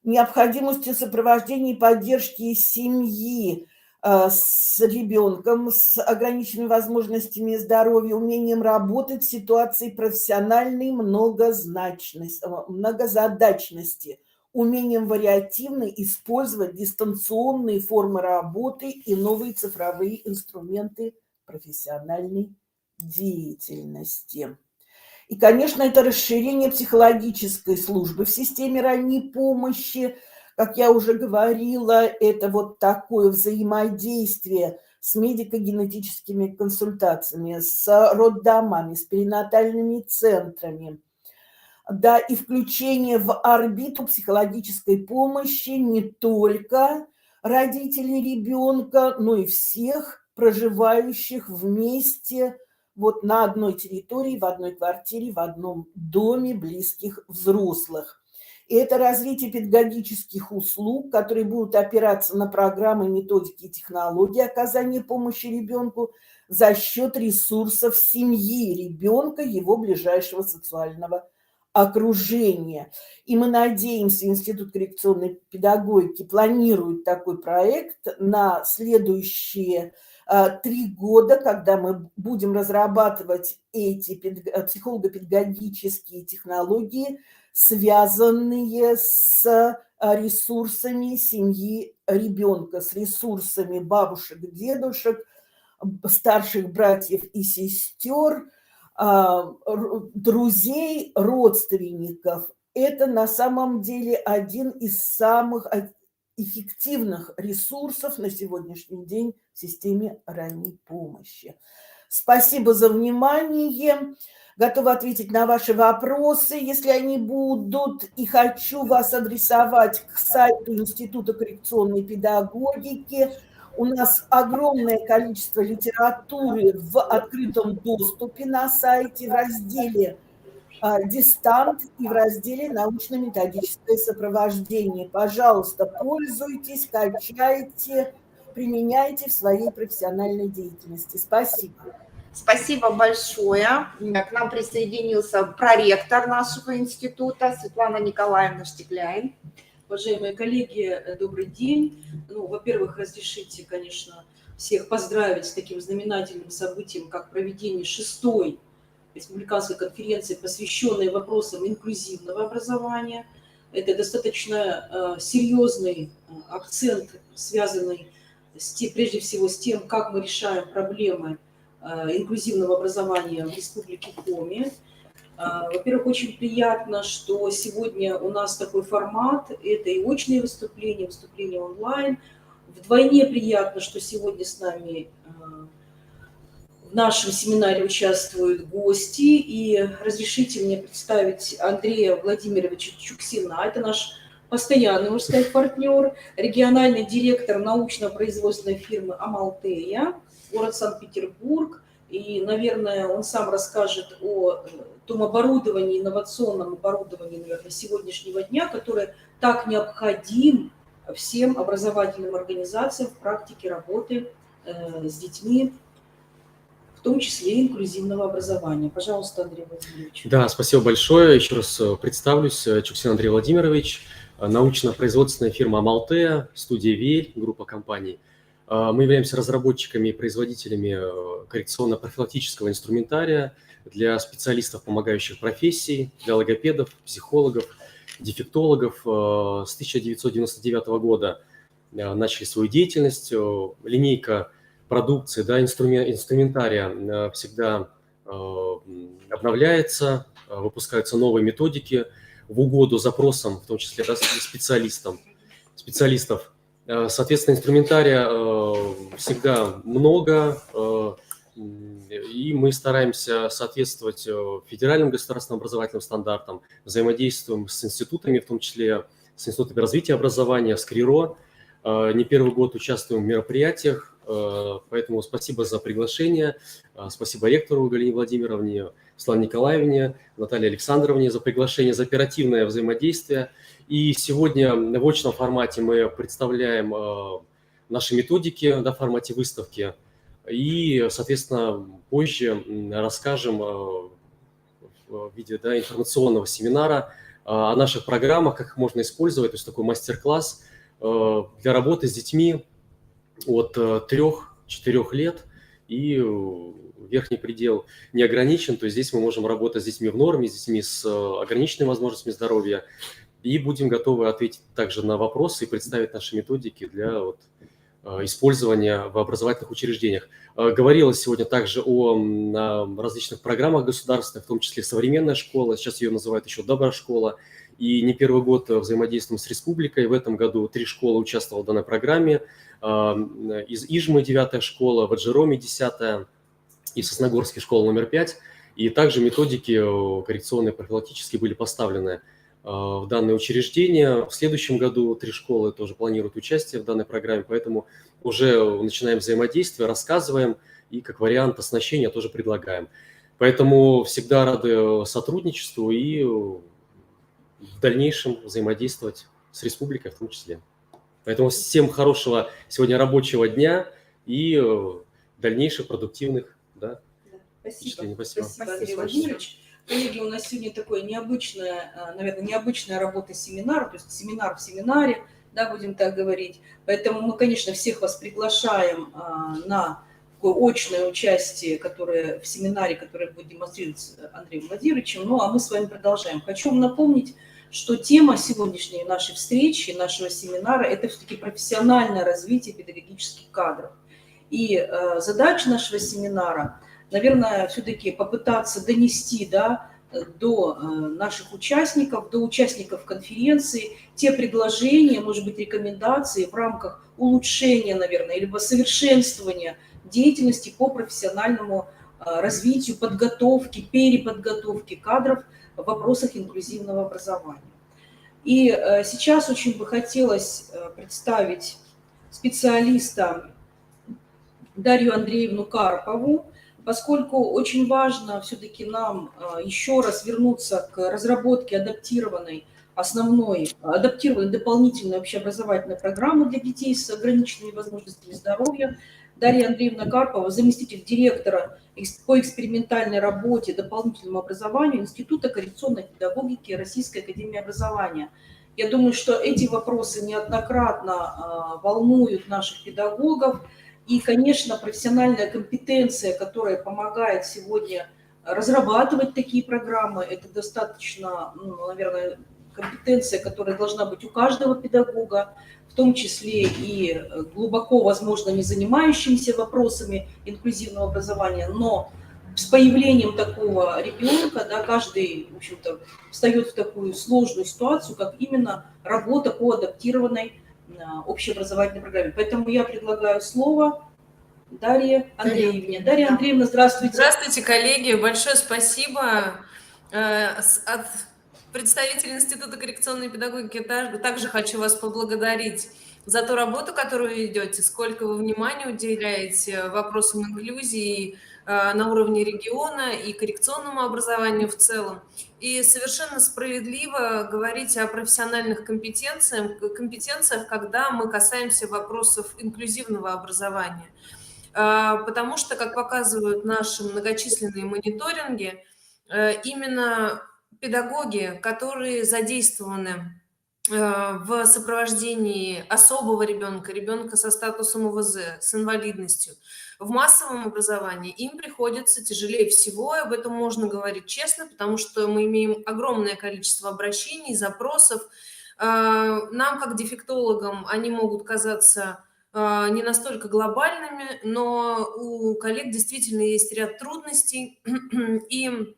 C: необходимостью сопровождения и поддержки семьи с ребенком с ограниченными возможностями здоровья, умением работать в ситуации профессиональной многозадачности, умением вариативно использовать дистанционные формы работы и новые цифровые инструменты профессиональной деятельности. И, конечно, это расширение психологической службы в системе ранней помощи. Как я уже говорила, это вот такое взаимодействие с медико-генетическими консультациями, с роддомами, с перинатальными центрами. Да, и включение в орбиту психологической помощи не только родителей ребенка, но и всех проживающих вместе вот на одной территории, в одной квартире, в одном доме близких взрослых. И это развитие педагогических услуг, которые будут опираться на программы, методики и технологии оказания помощи ребенку за счет ресурсов семьи ребенка, его ближайшего социального окружения. И мы надеемся, Институт коррекционной педагогики планирует такой проект на следующие 3 года, когда мы будем разрабатывать эти психолого-педагогические технологии, связанные с ресурсами семьи ребенка, с ресурсами бабушек, дедушек, старших братьев и сестер, друзей, родственников. Это на самом деле один из самых эффективных ресурсов на сегодняшний день в системе ранней помощи. Спасибо за внимание. Готова ответить на ваши вопросы, если они будут. И хочу вас адресовать к сайту Института коррекционной педагогики. У нас огромное количество литературы в открытом доступе на сайте в разделе «Дистант» и в разделе «Научно-методическое сопровождение». Пожалуйста, пользуйтесь, качайте, применяйте в своей профессиональной деятельности. Спасибо.
B: Спасибо большое. К нам присоединился проректор нашего института Светлана Николаевна Штекляйн.
D: Уважаемые коллеги, добрый день. Ну, во-первых, разрешите, конечно, всех поздравить с таким знаменательным событием, как проведение 6-й республиканской конференции, посвященной вопросам инклюзивного образования. Это достаточно серьезный акцент, связанный прежде всего с тем, как мы решаем проблемы инклюзивного образования в Республике Коми. Во-первых, очень приятно, что сегодня у нас такой формат, это и очные выступления, выступления онлайн. Вдвойне приятно, что сегодня с нами в нашем семинаре участвуют гости. И разрешите мне представить Андрея Владимировича Чуксина. Это наш постоянный, можно сказать, партнер, региональный директор научно-производственной фирмы «Амалтея», город Санкт-Петербург. И, наверное, он сам расскажет о том оборудовании, инновационном оборудовании, наверное, сегодняшнего дня, которое так необходим всем образовательным организациям в практике работы с детьми, в том числе инклюзивного образования. Пожалуйста, Андрей Владимирович.
E: Да, спасибо большое. Еще раз представлюсь. Чуксин Андрей Владимирович, научно-производственная фирма «Амалтея», студия «Вель», группа компаний. Мы являемся разработчиками и производителями коррекционно-профилактического инструментария для специалистов помогающих профессий, для логопедов, психологов, дефектологов. С 1999 года начали свою деятельность. Линейка продукции, да, инструментария всегда обновляется, выпускаются новые методики в угоду запросам, в том числе, да, специалистов. Соответственно, инструментария всегда много, и мы стараемся соответствовать федеральным государственным образовательным стандартам, взаимодействуем с институтами, в том числе с институтами развития образования, с КРИРО. Не первый год участвуем в мероприятиях, поэтому спасибо за приглашение, спасибо ректору Галине Владимировне, Светлане Николаевне, Наталье Александровне за приглашение, за оперативное взаимодействие. И сегодня в очном формате мы представляем наши методики, да, в формате выставки. И, соответственно, позже расскажем в виде, да, информационного семинара о наших программах, как их можно использовать. То есть такой мастер-класс для работы с детьми от 3-4 лет. И верхний предел не ограничен. То есть здесь мы можем работать с детьми в норме, с детьми с ограниченными возможностями здоровья. И будем готовы ответить также на вопросы и представить наши методики для использования в образовательных учреждениях. Говорилось сегодня также о различных программах государственных, в том числе «Современная школа», сейчас ее называют еще «Добрая школа». И не первый год взаимодействуем с республикой. В этом году 3 школы участвовали в данной программе. Из Ижмы 9-я школа, в Аджироме 10-я и в Сосногорске школа номер 5. И также методики коррекционные, профилактические были поставлены в данное учреждение. В следующем году 3 школы тоже планируют участие в данной программе, поэтому уже начинаем взаимодействие, рассказываем и как вариант оснащения тоже предлагаем. Поэтому всегда рады сотрудничеству и в дальнейшем взаимодействовать с республикой в том числе. Поэтому всем хорошего сегодня рабочего дня и дальнейших продуктивных, да,
D: Спасибо.
E: Спасибо.
D: Спасибо, Андрей Владимирович. Коллеги, у нас сегодня такое необычная работа семинара, то есть семинар в семинаре, да, будем так говорить. Поэтому мы, конечно, всех вас приглашаем на такое очное участие, которое в семинаре, который будет демонстрировать Андреем Владимировичем. Ну, а мы с вами продолжаем. Хочу вам напомнить, что тема сегодняшней нашей встречи, нашего семинара – это все-таки профессиональное развитие педагогических кадров. И задача нашего семинара – наверное, все-таки попытаться донести, да, до наших участников, до участников конференции те предложения, может быть, рекомендации в рамках улучшения, наверное, либо совершенствования деятельности по профессиональному развитию, подготовке, переподготовке кадров в вопросах инклюзивного образования. И сейчас очень бы хотелось представить специалиста Дарью Андреевну Карпову, поскольку очень важно все-таки нам еще раз вернуться к разработке адаптированной дополнительной общеобразовательной программы для детей с ограниченными возможностями здоровья. Дарья Андреевна Карпова, заместитель директора по экспериментальной работе, дополнительному образованию Института коррекционной педагогики Российской академии образования. Я думаю, что эти вопросы неоднократно волнуют наших педагогов. И, конечно, профессиональная компетенция, которая помогает сегодня разрабатывать такие программы. Это достаточно, ну, наверное, компетенция, которая должна быть у каждого педагога, в том числе и глубоко, возможно, не занимающимся вопросами инклюзивного образования, но с появлением такого ребенка, да, каждый, в общем-то, встает в такую сложную ситуацию, как именно работа по адаптированной общеобразовательной программе. Поэтому я предлагаю слово Дарье Андреевне. Дарья Андреевна, здравствуйте.
F: Здравствуйте, коллеги. Большое спасибо. От представителей Института коррекционной педагогики также хочу вас поблагодарить за ту работу, которую вы ведете, сколько вы внимания уделяете вопросам инклюзии на уровне региона и коррекционному образованию в целом. И совершенно справедливо говорить о профессиональных компетенциях, когда мы касаемся вопросов инклюзивного образования. Потому что, как показывают наши многочисленные мониторинги, именно педагоги, которые задействованы в сопровождении особого ребенка, ребенка со статусом ОВЗ, с инвалидностью, в массовом образовании, им приходится тяжелее всего, и об этом можно говорить честно, потому что мы имеем огромное количество обращений, запросов. Нам, как дефектологам, они могут казаться не настолько глобальными, но у коллег действительно есть ряд трудностей. И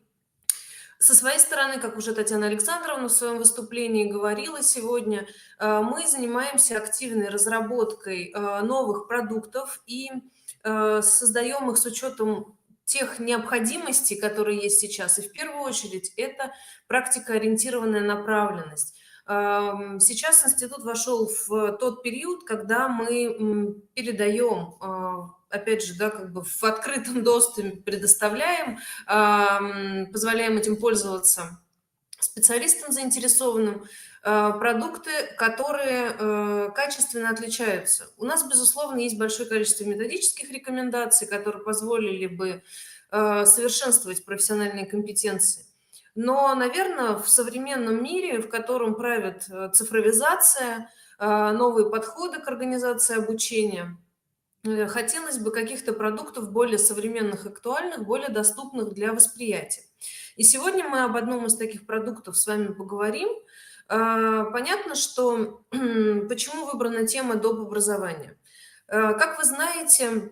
F: со своей стороны, как уже Татьяна Александровна в своем выступлении говорила сегодня, мы занимаемся активной разработкой новых продуктов и создаем их с учетом тех необходимостей, которые есть сейчас. И в первую очередь это практикоориентированная направленность. Сейчас институт вошел в тот период, когда мы передаем, опять же, да, как бы в открытом доступе предоставляем, позволяем этим пользоваться специалистам заинтересованным, продукты, которые качественно отличаются. У нас, безусловно, есть большое количество методических рекомендаций, которые позволили бы совершенствовать профессиональные компетенции. Но, наверное, в современном мире, в котором правит цифровизация, новые подходы к организации обучения, хотелось бы каких-то продуктов более современных, актуальных, более доступных для восприятия. И сегодня мы об одном из таких продуктов с вами поговорим. Понятно, что почему выбрана тема доп. Образования. Как вы знаете,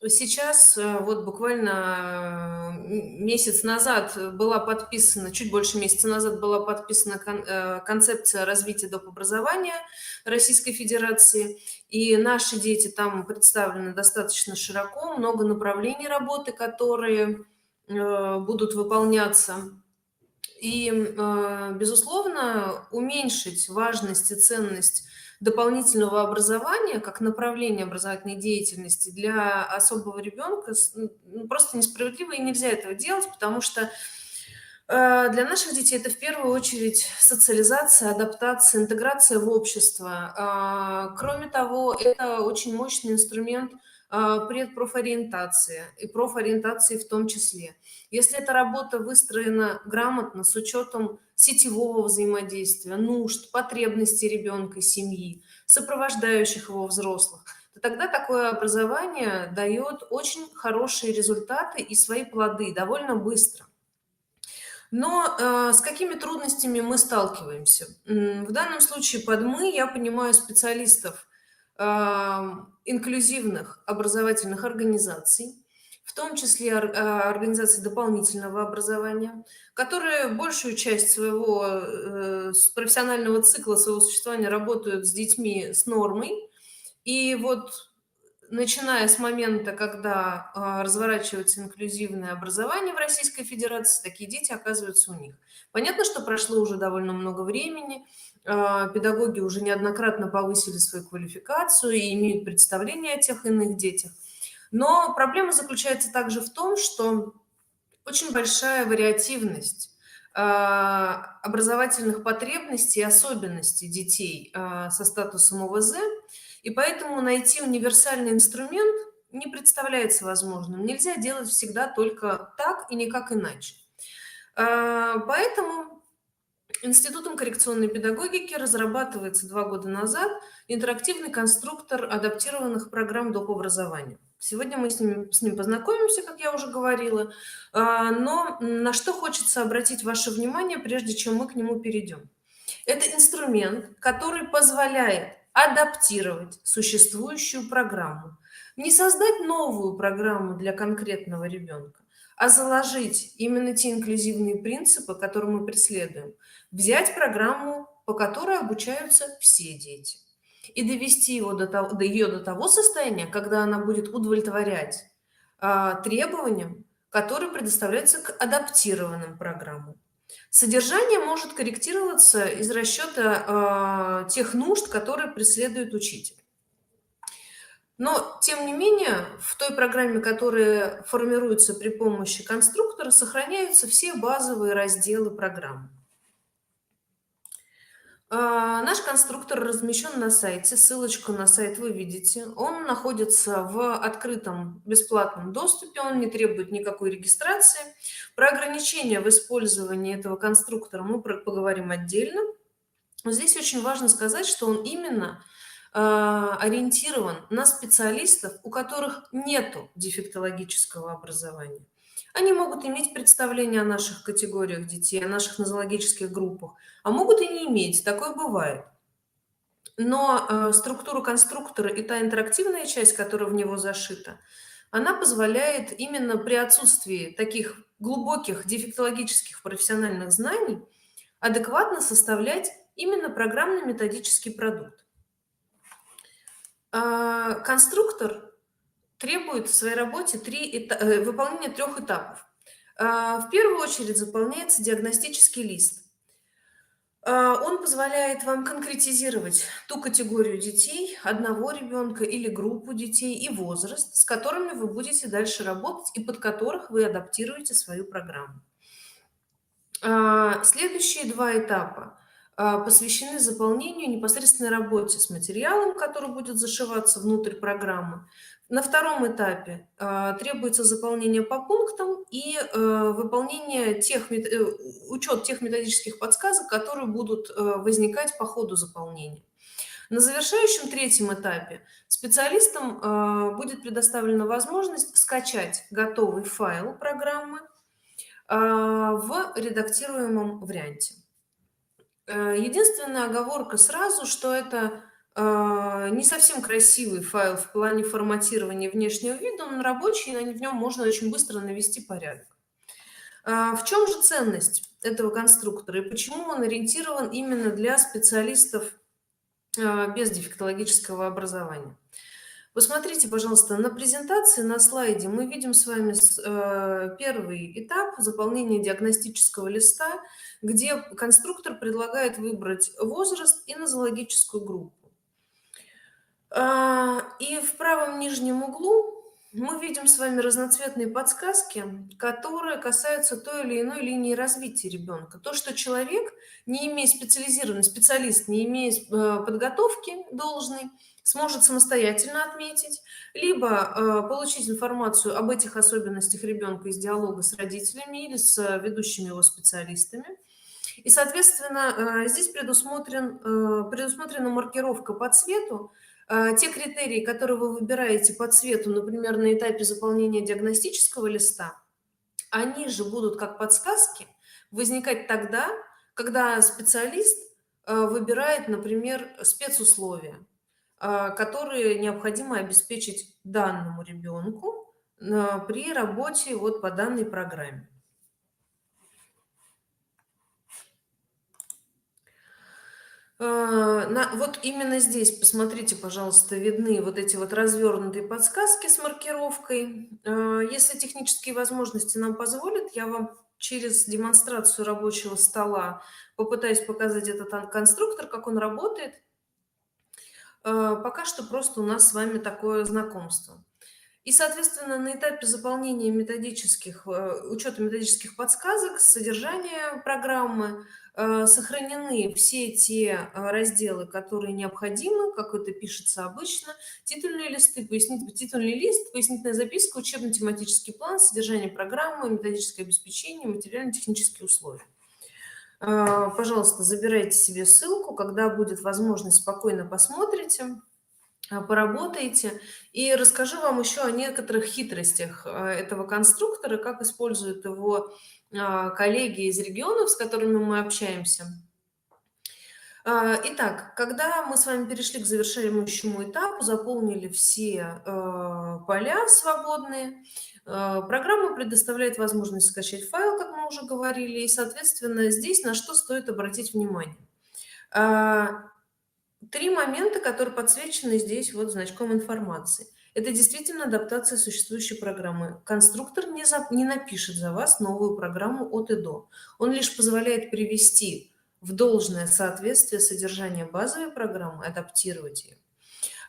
F: сейчас, вот буквально месяц назад была подписана, чуть больше месяца назад была подписана концепция развития доп. Образования Российской Федерации, и наши дети там представлены достаточно широко, много направлений работы, которые будут выполняться. И, безусловно, уменьшить важность и ценность дополнительного образования как направления образовательной деятельности для особого ребенка просто несправедливо, и нельзя этого делать, потому что для наших детей это в первую очередь социализация, адаптация, интеграция в общество. Кроме того, это очень мощный инструмент предпрофориентации и профориентации в том числе. Если эта работа выстроена грамотно, с учетом сетевого взаимодействия, нужд, потребностей ребенка, семьи, сопровождающих его взрослых, то тогда такое образование дает очень хорошие результаты и свои плоды довольно быстро. Но с какими трудностями мы сталкиваемся? В данном случае под «мы» я понимаю специалистов инклюзивных образовательных организаций, в том числе организаций дополнительного образования, которые большую часть своего профессионального цикла, своего существования работают с детьми с нормой. И вот начиная с момента, когда разворачивается инклюзивное образование в Российской Федерации, такие дети оказываются у них. Понятно, что прошло уже довольно много времени, педагоги уже неоднократно повысили свою квалификацию и имеют представление о тех иных детях. Но проблема заключается также в том, что очень большая вариативность образовательных потребностей и особенностей детей со статусом ОВЗ, и поэтому найти универсальный инструмент не представляется возможным. Нельзя делать всегда только так и никак иначе. Поэтому Институтом коррекционной педагогики разрабатывается 2 года назад интерактивный конструктор адаптированных программ доп. Образования. Сегодня мы с ним познакомимся, как я уже говорила, но на что хочется обратить ваше внимание, прежде чем мы к нему перейдем. Это инструмент, который позволяет адаптировать существующую программу. Не создать новую программу для конкретного ребенка, а заложить именно те инклюзивные принципы, которые мы преследуем. Взять программу, по которой обучаются все дети, и довести ее до того состояния, когда она будет удовлетворять требованиям, которые предоставляются к адаптированным программам. Содержание может корректироваться из расчета тех нужд, которые преследует учитель. Но, тем не менее, в той программе, которая формируется при помощи конструктора, сохраняются все базовые разделы программы. Наш конструктор размещен на сайте, ссылочку на сайт вы видите. Он находится в открытом бесплатном доступе, он не требует никакой регистрации. Про ограничения в использовании этого конструктора мы поговорим отдельно. Но здесь очень важно сказать, что он именно ориентирован на специалистов, у которых нет дефектологического образования. Они могут иметь представление о наших категориях детей, о наших нозологических группах, а могут и не иметь, такое бывает. Но структура конструктора и та интерактивная часть, которая в него зашита, она позволяет именно при отсутствии таких глубоких дефектологических профессиональных знаний адекватно составлять именно программно-методический продукт. Конструктор требует в своей работе выполнения 3 этапов. В первую очередь заполняется диагностический лист. Он позволяет вам конкретизировать ту категорию детей, одного ребенка или группу детей и возраст, с которыми вы будете дальше работать и под которых вы адаптируете свою программу. Следующие 2 этапа посвящены заполнению непосредственной работе с материалом, который будет зашиваться внутрь программы. На 2 этапе требуется заполнение по пунктам и выполнение учет тех методических подсказок, которые будут возникать по ходу заполнения. На завершающем 3 этапе специалистам будет предоставлена возможность скачать готовый файл программы в редактируемом варианте. Единственная оговорка сразу, что это не совсем красивый файл в плане форматирования внешнего вида, он рабочий, и в нем можно очень быстро навести порядок. В чем же ценность этого конструктора и почему он ориентирован именно для специалистов без дефектологического образования? Посмотрите, пожалуйста, на презентации, на слайде мы видим с вами первый этап заполнения диагностического листа, где конструктор предлагает выбрать возраст и нозологическую группу. И в правом нижнем углу мы видим с вами разноцветные подсказки, которые касаются той или иной линии развития ребенка. То, что человек, не имея специалист, не имея подготовки должной, сможет самостоятельно отметить, либо получить информацию об этих особенностях ребенка из диалога с родителями или с ведущими его специалистами. И, соответственно, здесь предусмотрена маркировка по цвету. Те критерии, которые вы выбираете по цвету, например, на этапе заполнения диагностического листа, они же будут как подсказки возникать тогда, когда специалист выбирает, например, спецусловия, которые необходимо обеспечить данному ребенку при работе по данной программе. Вот именно здесь, посмотрите, пожалуйста, видны эти развернутые подсказки с маркировкой. Если технические возможности нам позволят, я вам через демонстрацию рабочего стола попытаюсь показать этот конструктор, как он работает. Пока что просто у нас с вами такое знакомство. И, соответственно, на этапе заполнения учета методических подсказок, содержания программы сохранены все те разделы, которые необходимы, как это пишется обычно, титульные листы, титульный лист, пояснительная записка, учебно-тематический план, содержание программы, методическое обеспечение, материально-технические условия. Пожалуйста, забирайте себе ссылку, когда будет возможность, спокойно посмотрите, поработаете. И расскажу вам еще о некоторых хитростях этого конструктора, как используют его коллеги из регионов, с которыми мы общаемся. Итак, когда мы с вами перешли к завершающему этапу, заполнили все поля свободные, программа предоставляет возможность скачать файл, как мы уже говорили, и, соответственно, здесь на что стоит обратить внимание. 3 момента, которые подсвечены здесь вот значком информации. Это действительно адаптация существующей программы. Конструктор не напишет за вас новую программу от и до. Он лишь позволяет привести в должное соответствие содержания базовой программы, адаптировать ее.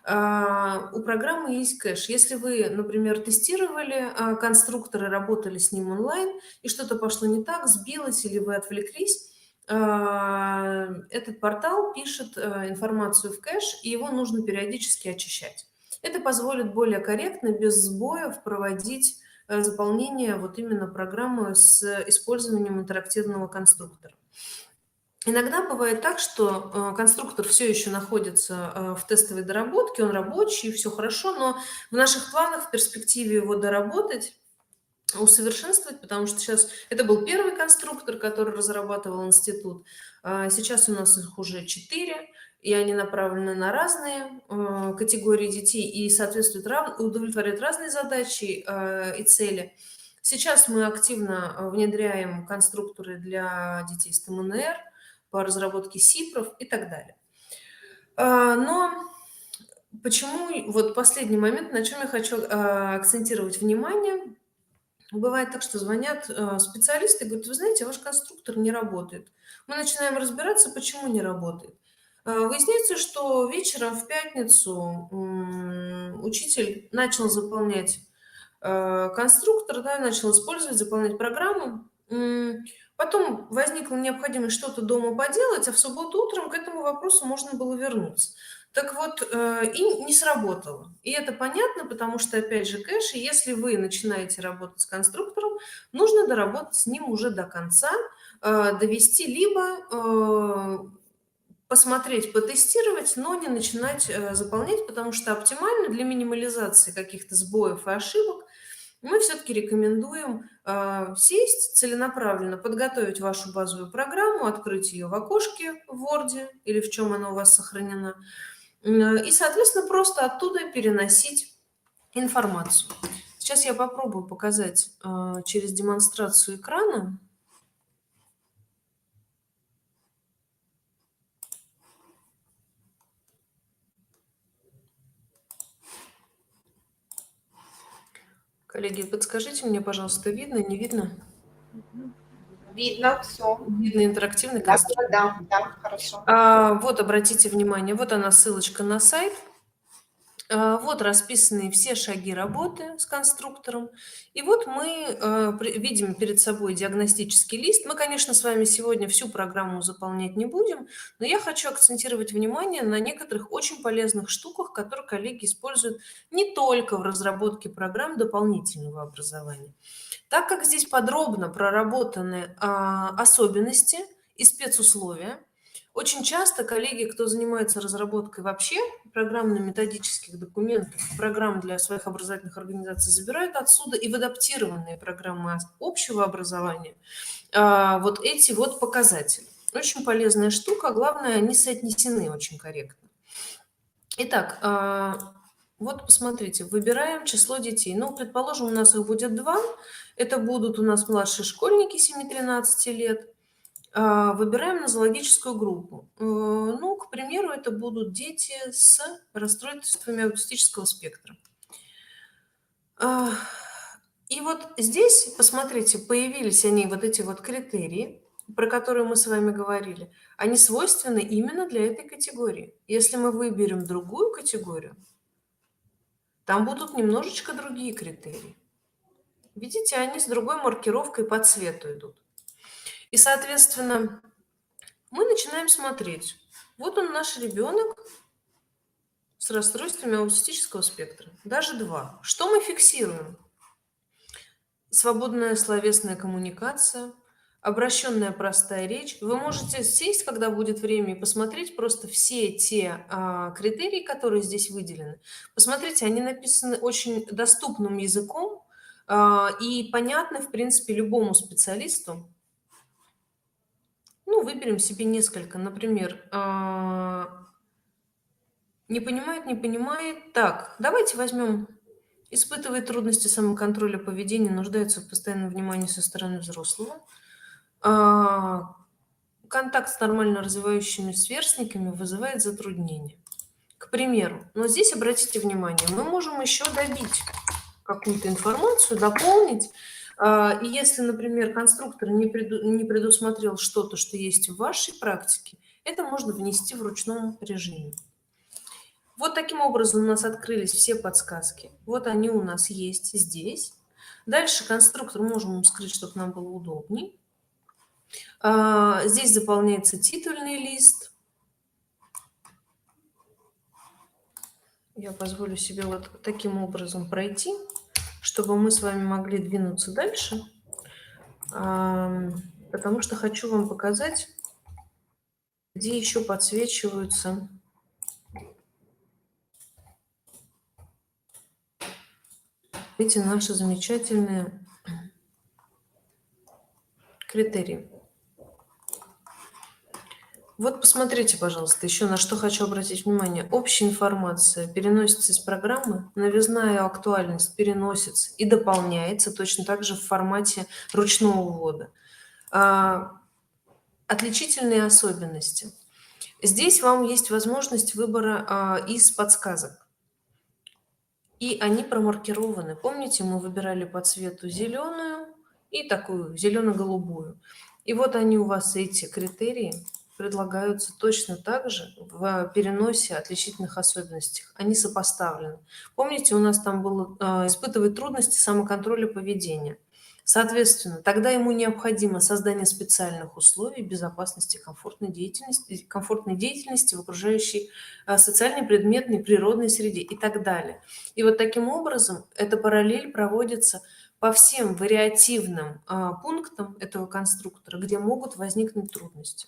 F: У программы есть кэш. Если вы, например, тестировали конструктор и работали с ним онлайн, и что-то пошло не так, сбилось или вы отвлеклись, этот портал пишет информацию в кэш, и его нужно периодически очищать. Это позволит более корректно, без сбоев проводить заполнение вот именно программы с использованием интерактивного конструктора. Иногда бывает так, что конструктор все еще находится в тестовой доработке, он рабочий, все хорошо, но в наших планах в перспективе его доработать, усовершенствовать, потому что сейчас это был первый конструктор, который разрабатывал институт. Сейчас у нас их уже 4, и они направлены на разные категории детей и соответствуют, удовлетворяют разные задачи и цели. Сейчас мы активно внедряем конструкторы для детей с ТМНР, по разработке СИПРов и так далее. Но почему, вот последний момент, на чем я хочу акцентировать внимание. Бывает так, что звонят специалисты и говорят: вы знаете, ваш конструктор не работает. Мы начинаем разбираться, почему не работает. Выясняется, что вечером в пятницу учитель начал заполнять конструктор, да, начал использовать, заполнять программу. Потом возникла необходимость что-то дома поделать, а в субботу утром к этому вопросу можно было вернуться. Так вот, и не сработало. И это понятно, потому что, опять же, кэш, и если вы начинаете работать с конструктором, нужно доработать с ним уже до конца, довести, либо посмотреть, потестировать, но не начинать заполнять, потому что оптимально для минимализации каких-то сбоев и ошибок мы все-таки рекомендуем сесть целенаправленно, подготовить вашу базовую программу, открыть ее в окошке в Word или в чем она у вас сохранена, и, соответственно, просто оттуда переносить информацию. Сейчас я попробую показать через демонстрацию экрана. Коллеги, подскажите мне, пожалуйста, видно, не видно?
B: Видно все.
F: Видно интерактивный конструктор?
B: Да, хорошо.
F: Вот, обратите внимание, вот она ссылочка на сайт. Вот расписаны все шаги работы с конструктором. И вот мы видим перед собой диагностический лист. Мы, конечно, с вами сегодня всю программу заполнять не будем, но я хочу акцентировать внимание на некоторых очень полезных штуках, которые коллеги используют не только в разработке программ дополнительного образования. Так как здесь подробно проработаны особенности и спецусловия, очень часто коллеги, кто занимается разработкой вообще программно-методических документов, программ для своих образовательных организаций, забирают отсюда и в адаптированные программы общего образования вот эти вот показатели. Очень полезная штука, главное, они соотнесены очень корректно. Итак, вот посмотрите, выбираем число детей. Ну, предположим, у нас их будет 2. Это будут у нас младшие школьники 7-13 лет. Выбираем нозологическую группу. Ну, к примеру, это будут дети с расстройствами аутистического спектра. И вот здесь, посмотрите, появились они, вот эти вот критерии, про которые мы с вами говорили. Они свойственны именно для этой категории. Если мы выберем другую категорию, там будут немножечко другие критерии. Видите, они с другой маркировкой по цвету идут. И, соответственно, мы начинаем смотреть. Вот он, наш ребенок с расстройствами аутистического спектра. Даже 2. Что мы фиксируем? Свободная словесная коммуникация, обращенная простая речь. Вы можете сесть, когда будет время, и посмотреть просто все те критерии, которые здесь выделены. Посмотрите, они написаны очень доступным языком и понятны, в принципе, любому специалисту. Ну, выберем себе несколько. Например, не понимает, не понимает. Так, давайте возьмем. Испытывает трудности самоконтроля поведения, нуждается в постоянном внимании со стороны взрослого. Контакт с нормально развивающими сверстниками вызывает затруднения. К примеру, но здесь обратите внимание, мы можем еще добить какую-то информацию, дополнить. И если, например, конструктор не предусмотрел что-то, что есть в вашей практике, это можно внести в ручном режиме. Вот таким образом у нас открылись все подсказки. Вот они у нас есть здесь. Дальше конструктор можем скрыть, чтобы нам было удобнее. Здесь заполняется титульный лист. Я позволю себе вот таким образом пройти, чтобы мы с вами могли двинуться дальше. Потому что хочу вам показать, где еще подсвечиваются эти наши замечательные критерии. Вот посмотрите, пожалуйста, еще на что хочу обратить внимание. Общая информация переносится из программы, новизна и актуальность переносится и дополняется точно так же в формате ручного ввода. Отличительные особенности. Здесь вам есть возможность выбора из подсказок. И они промаркированы. Помните, мы выбирали по цвету зеленую и такую зелено-голубую. И вот они у вас, эти критерии, предлагаются точно так же в переносе отличительных особенностей. Они сопоставлены. Помните, у нас там было испытывать трудности самоконтроля поведения. Соответственно, тогда ему необходимо создание специальных условий безопасности, комфортной деятельности в окружающей социальной, предметной, природной среде и так далее. И вот таким образом эта параллель проводится по всем вариативным пунктам этого конструктора, где могут возникнуть трудности.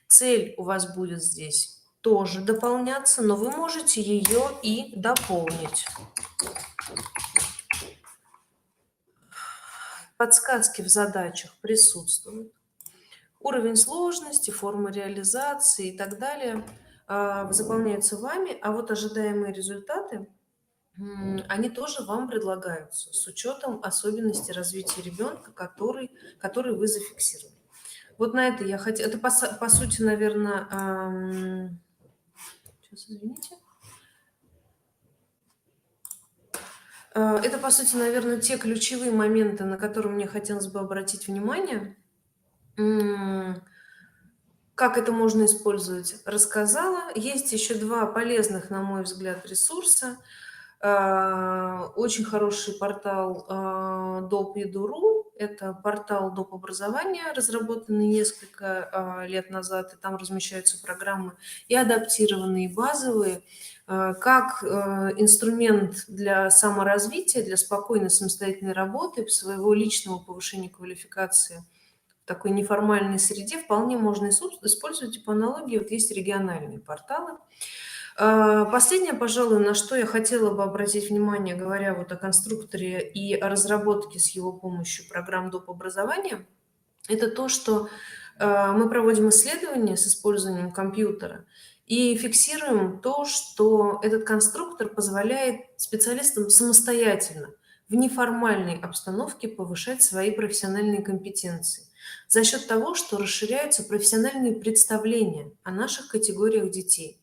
F: Цель у вас будет здесь тоже дополняться, но вы можете ее и дополнить. Подсказки в задачах присутствуют. Уровень сложности, форма реализации и так далее заполняются вами, а вот ожидаемые результаты, они тоже вам предлагаются с учетом особенностей развития ребенка, который вы зафиксировали. Вот на это я хотела... Это, по сути, наверное... Сейчас, извините. Это, по сути, наверное, те ключевые моменты, на которые мне хотелось бы обратить внимание. Как это можно использовать, рассказала. Есть еще два полезных, на мой взгляд, ресурса. Очень хороший портал dopedu.ru. Это портал доп. Образования, разработанный несколько лет назад, и там размещаются программы и адаптированные, и базовые, как инструмент для саморазвития, для спокойной самостоятельной работы, своего личного повышения квалификации в такой неформальной среде вполне можно использовать. И по аналогии вот есть региональные порталы. Последнее, пожалуй, на что я хотела бы обратить внимание, говоря вот о конструкторе и о разработке с его помощью программ доп. Образования, это то, что мы проводим исследования с использованием компьютера и фиксируем то, что этот конструктор позволяет специалистам самостоятельно в неформальной обстановке повышать свои профессиональные компетенции за счет того, что расширяются профессиональные представления о наших категориях детей.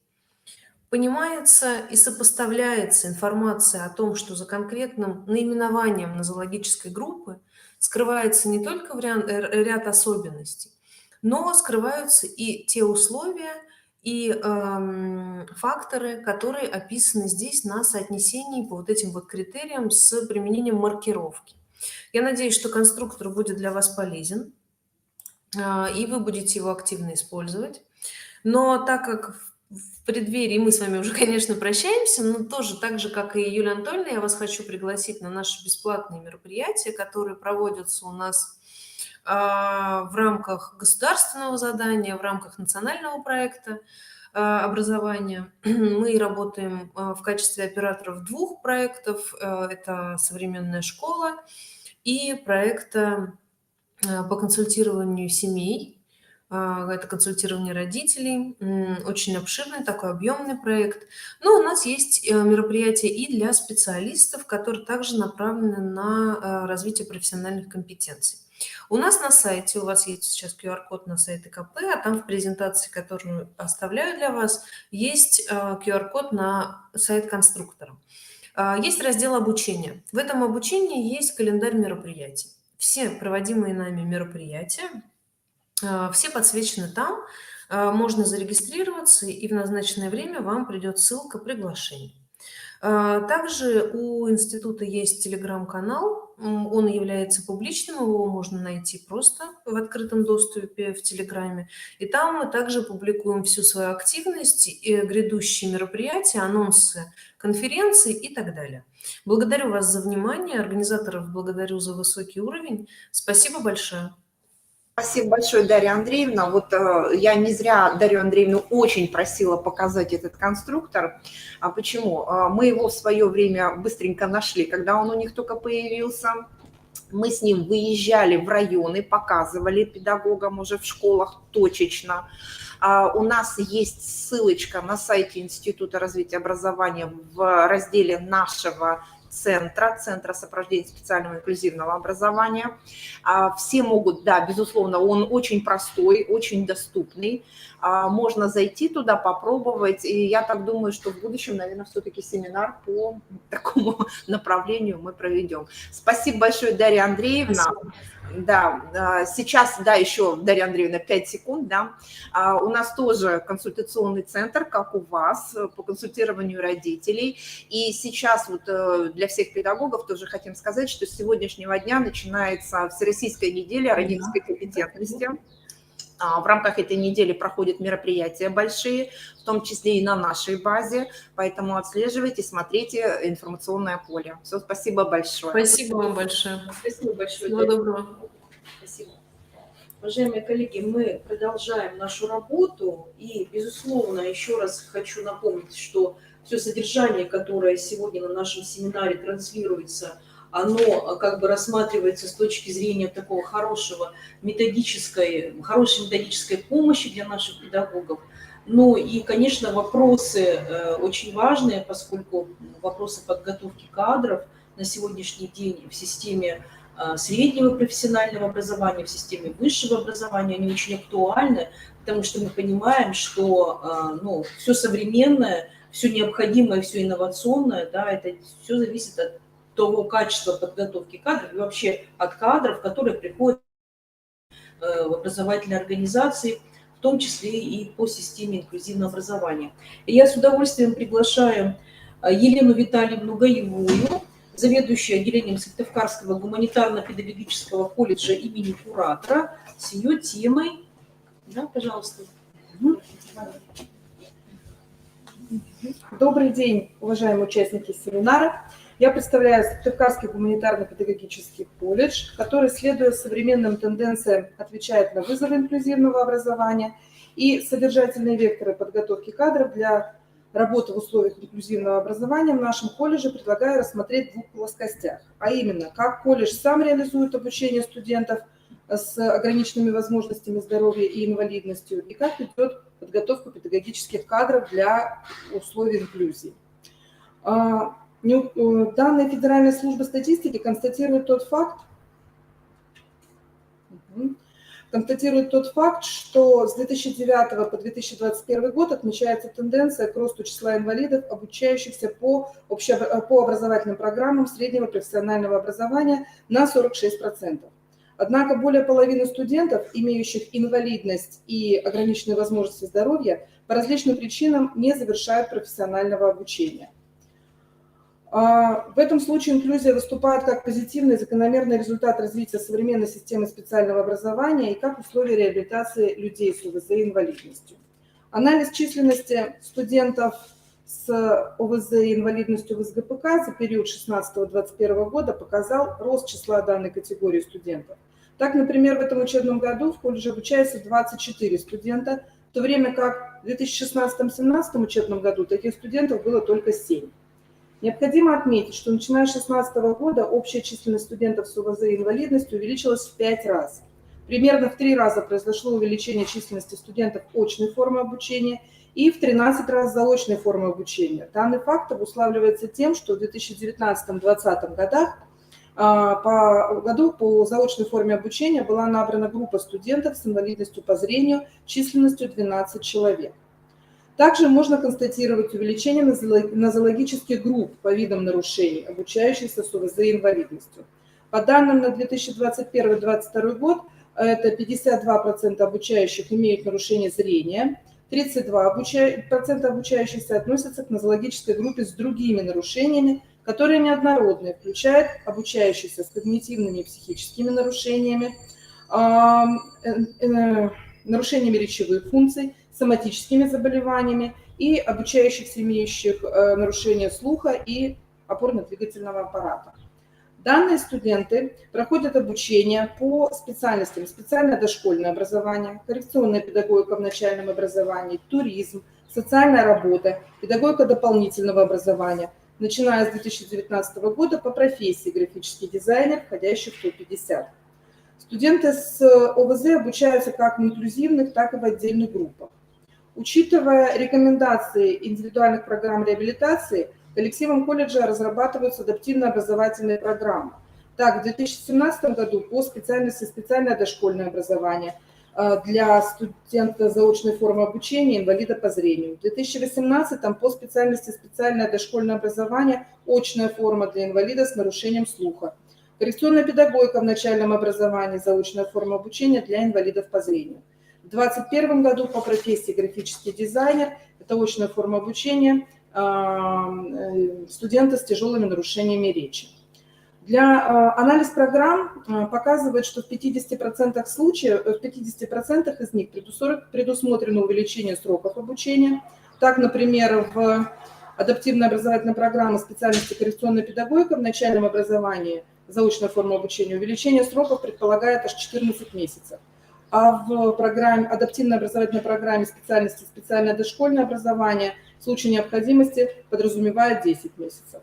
F: Понимается и сопоставляется информация о том, что за конкретным наименованием нозологической группы скрывается не только ряд особенностей, но скрываются и те условия и факторы, которые описаны здесь на соотнесении по вот этим вот критериям с применением маркировки. Я надеюсь, что конструктор будет для вас полезен, и вы будете его активно использовать. Но так как в преддверии мы с вами уже, конечно, прощаемся, но тоже так же, как и Юлия Анатольевна, я вас хочу пригласить на наши бесплатные мероприятия, которые проводятся у нас в рамках государственного задания, в рамках национального проекта образования. Мы работаем в качестве операторов 2 проектов. Это «Современная школа» и проекта по консультированию семей. Это консультирование родителей. Очень обширный, такой объемный проект. Но у нас есть мероприятия и для специалистов, которые также направлены на развитие профессиональных компетенций. У нас на сайте, у вас есть сейчас QR-код на сайте КП, а там в презентации, которую оставляю для вас, есть QR-код на сайт конструктора. Есть раздел обучения. В этом обучении есть календарь мероприятий. Все проводимые нами мероприятия, все подсвечены там. Можно зарегистрироваться, и в назначенное время вам придет ссылка приглашения. Также у института есть телеграм-канал, он является публичным, его можно найти просто в открытом доступе в Телеграме. И там мы также публикуем всю свою активность, и грядущие мероприятия, анонсы конференций и так далее. Благодарю вас за внимание, организаторов благодарю за высокий уровень. Спасибо большое.
B: Спасибо большое, Дарья Андреевна. Вот я не зря Дарью Андреевну очень просила показать этот конструктор. А почему? Мы его в свое время быстренько нашли, когда он у них только появился. Мы с ним выезжали в районы, показывали педагогам уже в школах точечно. У нас есть ссылочка на сайте Института развития образования в разделе нашего Центра сопровождения специального инклюзивного образования. Все могут, да, безусловно, он очень простой, очень доступный. Можно зайти туда, попробовать. И я так думаю, что в будущем, наверное, все-таки семинар по такому направлению мы проведем. Спасибо большое, Дарья Андреевна.
F: Спасибо.
B: Да, сейчас, да, еще, Дарья Андреевна, 5 секунд, да. У нас тоже консультационный центр, как у вас, по консультированию родителей. И сейчас вот для всех педагогов тоже хотим сказать, что с сегодняшнего дня начинается Всероссийская неделя родительской компетентности. В рамках этой недели проходят мероприятия большие, в том числе и на нашей базе, поэтому отслеживайте, смотрите информационное поле. Все, спасибо большое.
F: Спасибо вам большое.
D: Спасибо большое.
F: Всего доброго.
D: Спасибо. Уважаемые коллеги, мы продолжаем нашу работу. И, безусловно, еще раз хочу напомнить, что все содержание, которое сегодня на нашем семинаре транслируется, оно как бы рассматривается с точки зрения такого хорошей методической помощи для наших педагогов. Ну и, конечно, вопросы очень важные, поскольку вопросы подготовки кадров на сегодняшний день в системе среднего профессионального образования, в системе высшего образования, они очень актуальны, потому что мы понимаем, что все современное, все необходимое, все инновационное, да, это все зависит от того качества подготовки кадров и вообще от кадров, которые приходят в образовательные организации, в том числе и по системе инклюзивного образования. И я с удовольствием приглашаю Елену Витальевну Гаевую, заведующую отделением Сыктывкарского гуманитарно-педагогического колледжа имени Куратора, с ее темой. Да, пожалуйста.
G: Добрый день, уважаемые участники семинара. Я представляю Сыктывкарский гуманитарно-педагогический колледж, который, следуя современным тенденциям, отвечает на вызовы инклюзивного образования и содержательные векторы подготовки кадров для работы в условиях инклюзивного образования в нашем колледже предлагаю рассмотреть в 2 плоскостях, а именно, как колледж сам реализует обучение студентов с ограниченными возможностями здоровья и инвалидностью, и как ведет подготовку педагогических кадров для условий инклюзии. Данные Федеральной службы статистики констатируют тот факт, что с 2009 по 2021 год отмечается тенденция к росту числа инвалидов, обучающихся по образовательным программам среднего профессионального образования на 46%. Однако более половины студентов, имеющих инвалидность и ограниченные возможности здоровья, по различным причинам не завершают профессионального обучения. В этом случае инклюзия выступает как позитивный закономерный результат развития современной системы специального образования и как условие реабилитации людей с ОВЗ и инвалидностью. Анализ численности студентов с ОВЗ и инвалидностью в СГПК за период 2016-2021 года показал рост числа данной категории студентов. Так, например, в этом учебном году в колледже обучается 24 студента, в то время как в 2016-2017 учебном году таких студентов было только 7. Необходимо отметить, что начиная с 2016 года общая численность студентов с ОВЗ и инвалидностью увеличилась в 5 раз. Примерно в 3 раза произошло увеличение численности студентов очной формы обучения и в 13 раз заочной формы обучения. Данный факт обуславливается тем, что в 2019-2020 годах по заочной форме обучения была набрана группа студентов с инвалидностью по зрению численностью 12 человек. Также можно констатировать увеличение нозологических групп по видам нарушений, обучающихся с ОВЗ и инвалидностью. По данным на 2021-2022 год, это 52% обучающих имеют нарушение зрения, 32% обучающихся относятся к нозологической группе с другими нарушениями, которые неоднородны, включают обучающихся с когнитивными и психическими нарушениями, нарушениями речевых функций, соматическими заболеваниями и обучающихся, имеющих нарушение слуха и опорно-двигательного аппарата. Данные студенты проходят обучение по специальностям: специальное дошкольное образование, коррекционная педагогика в начальном образовании, туризм, социальная работа, педагогика дополнительного образования, начиная с 2019 года по профессии графический дизайнер, входящий в топ-50. Студенты с ОВЗ обучаются как в инклюзивных, так и в отдельных группах. Учитывая рекомендации индивидуальных программ реабилитации, коллективом колледжа разрабатываются адаптивно-образовательные программы. Так, в 2017 году по специальности специальное дошкольное образование для студента заочной формы обучения инвалида по зрению. В 2018 по специальности специальное дошкольное образование очная форма для инвалида с нарушением слуха. Коррекционная педагогика в начальном образовании, заочная форма обучения для инвалидов по зрению. В 2021 году по профессии графический дизайнер, это очная форма обучения, студенты с тяжелыми нарушениями речи. Анализ программ показывает, что в 50% случаев, в 50% из них предусмотрено увеличение сроков обучения. Так, например, в адаптивной образовательной программе специальности коррекционная педагогика в начальном образовании, заочная форма обучения, увеличение сроков предполагает аж 14 месяцев. А в адаптивной образовательной программе специальности специальное дошкольное образование в случае необходимости подразумевает 10 месяцев.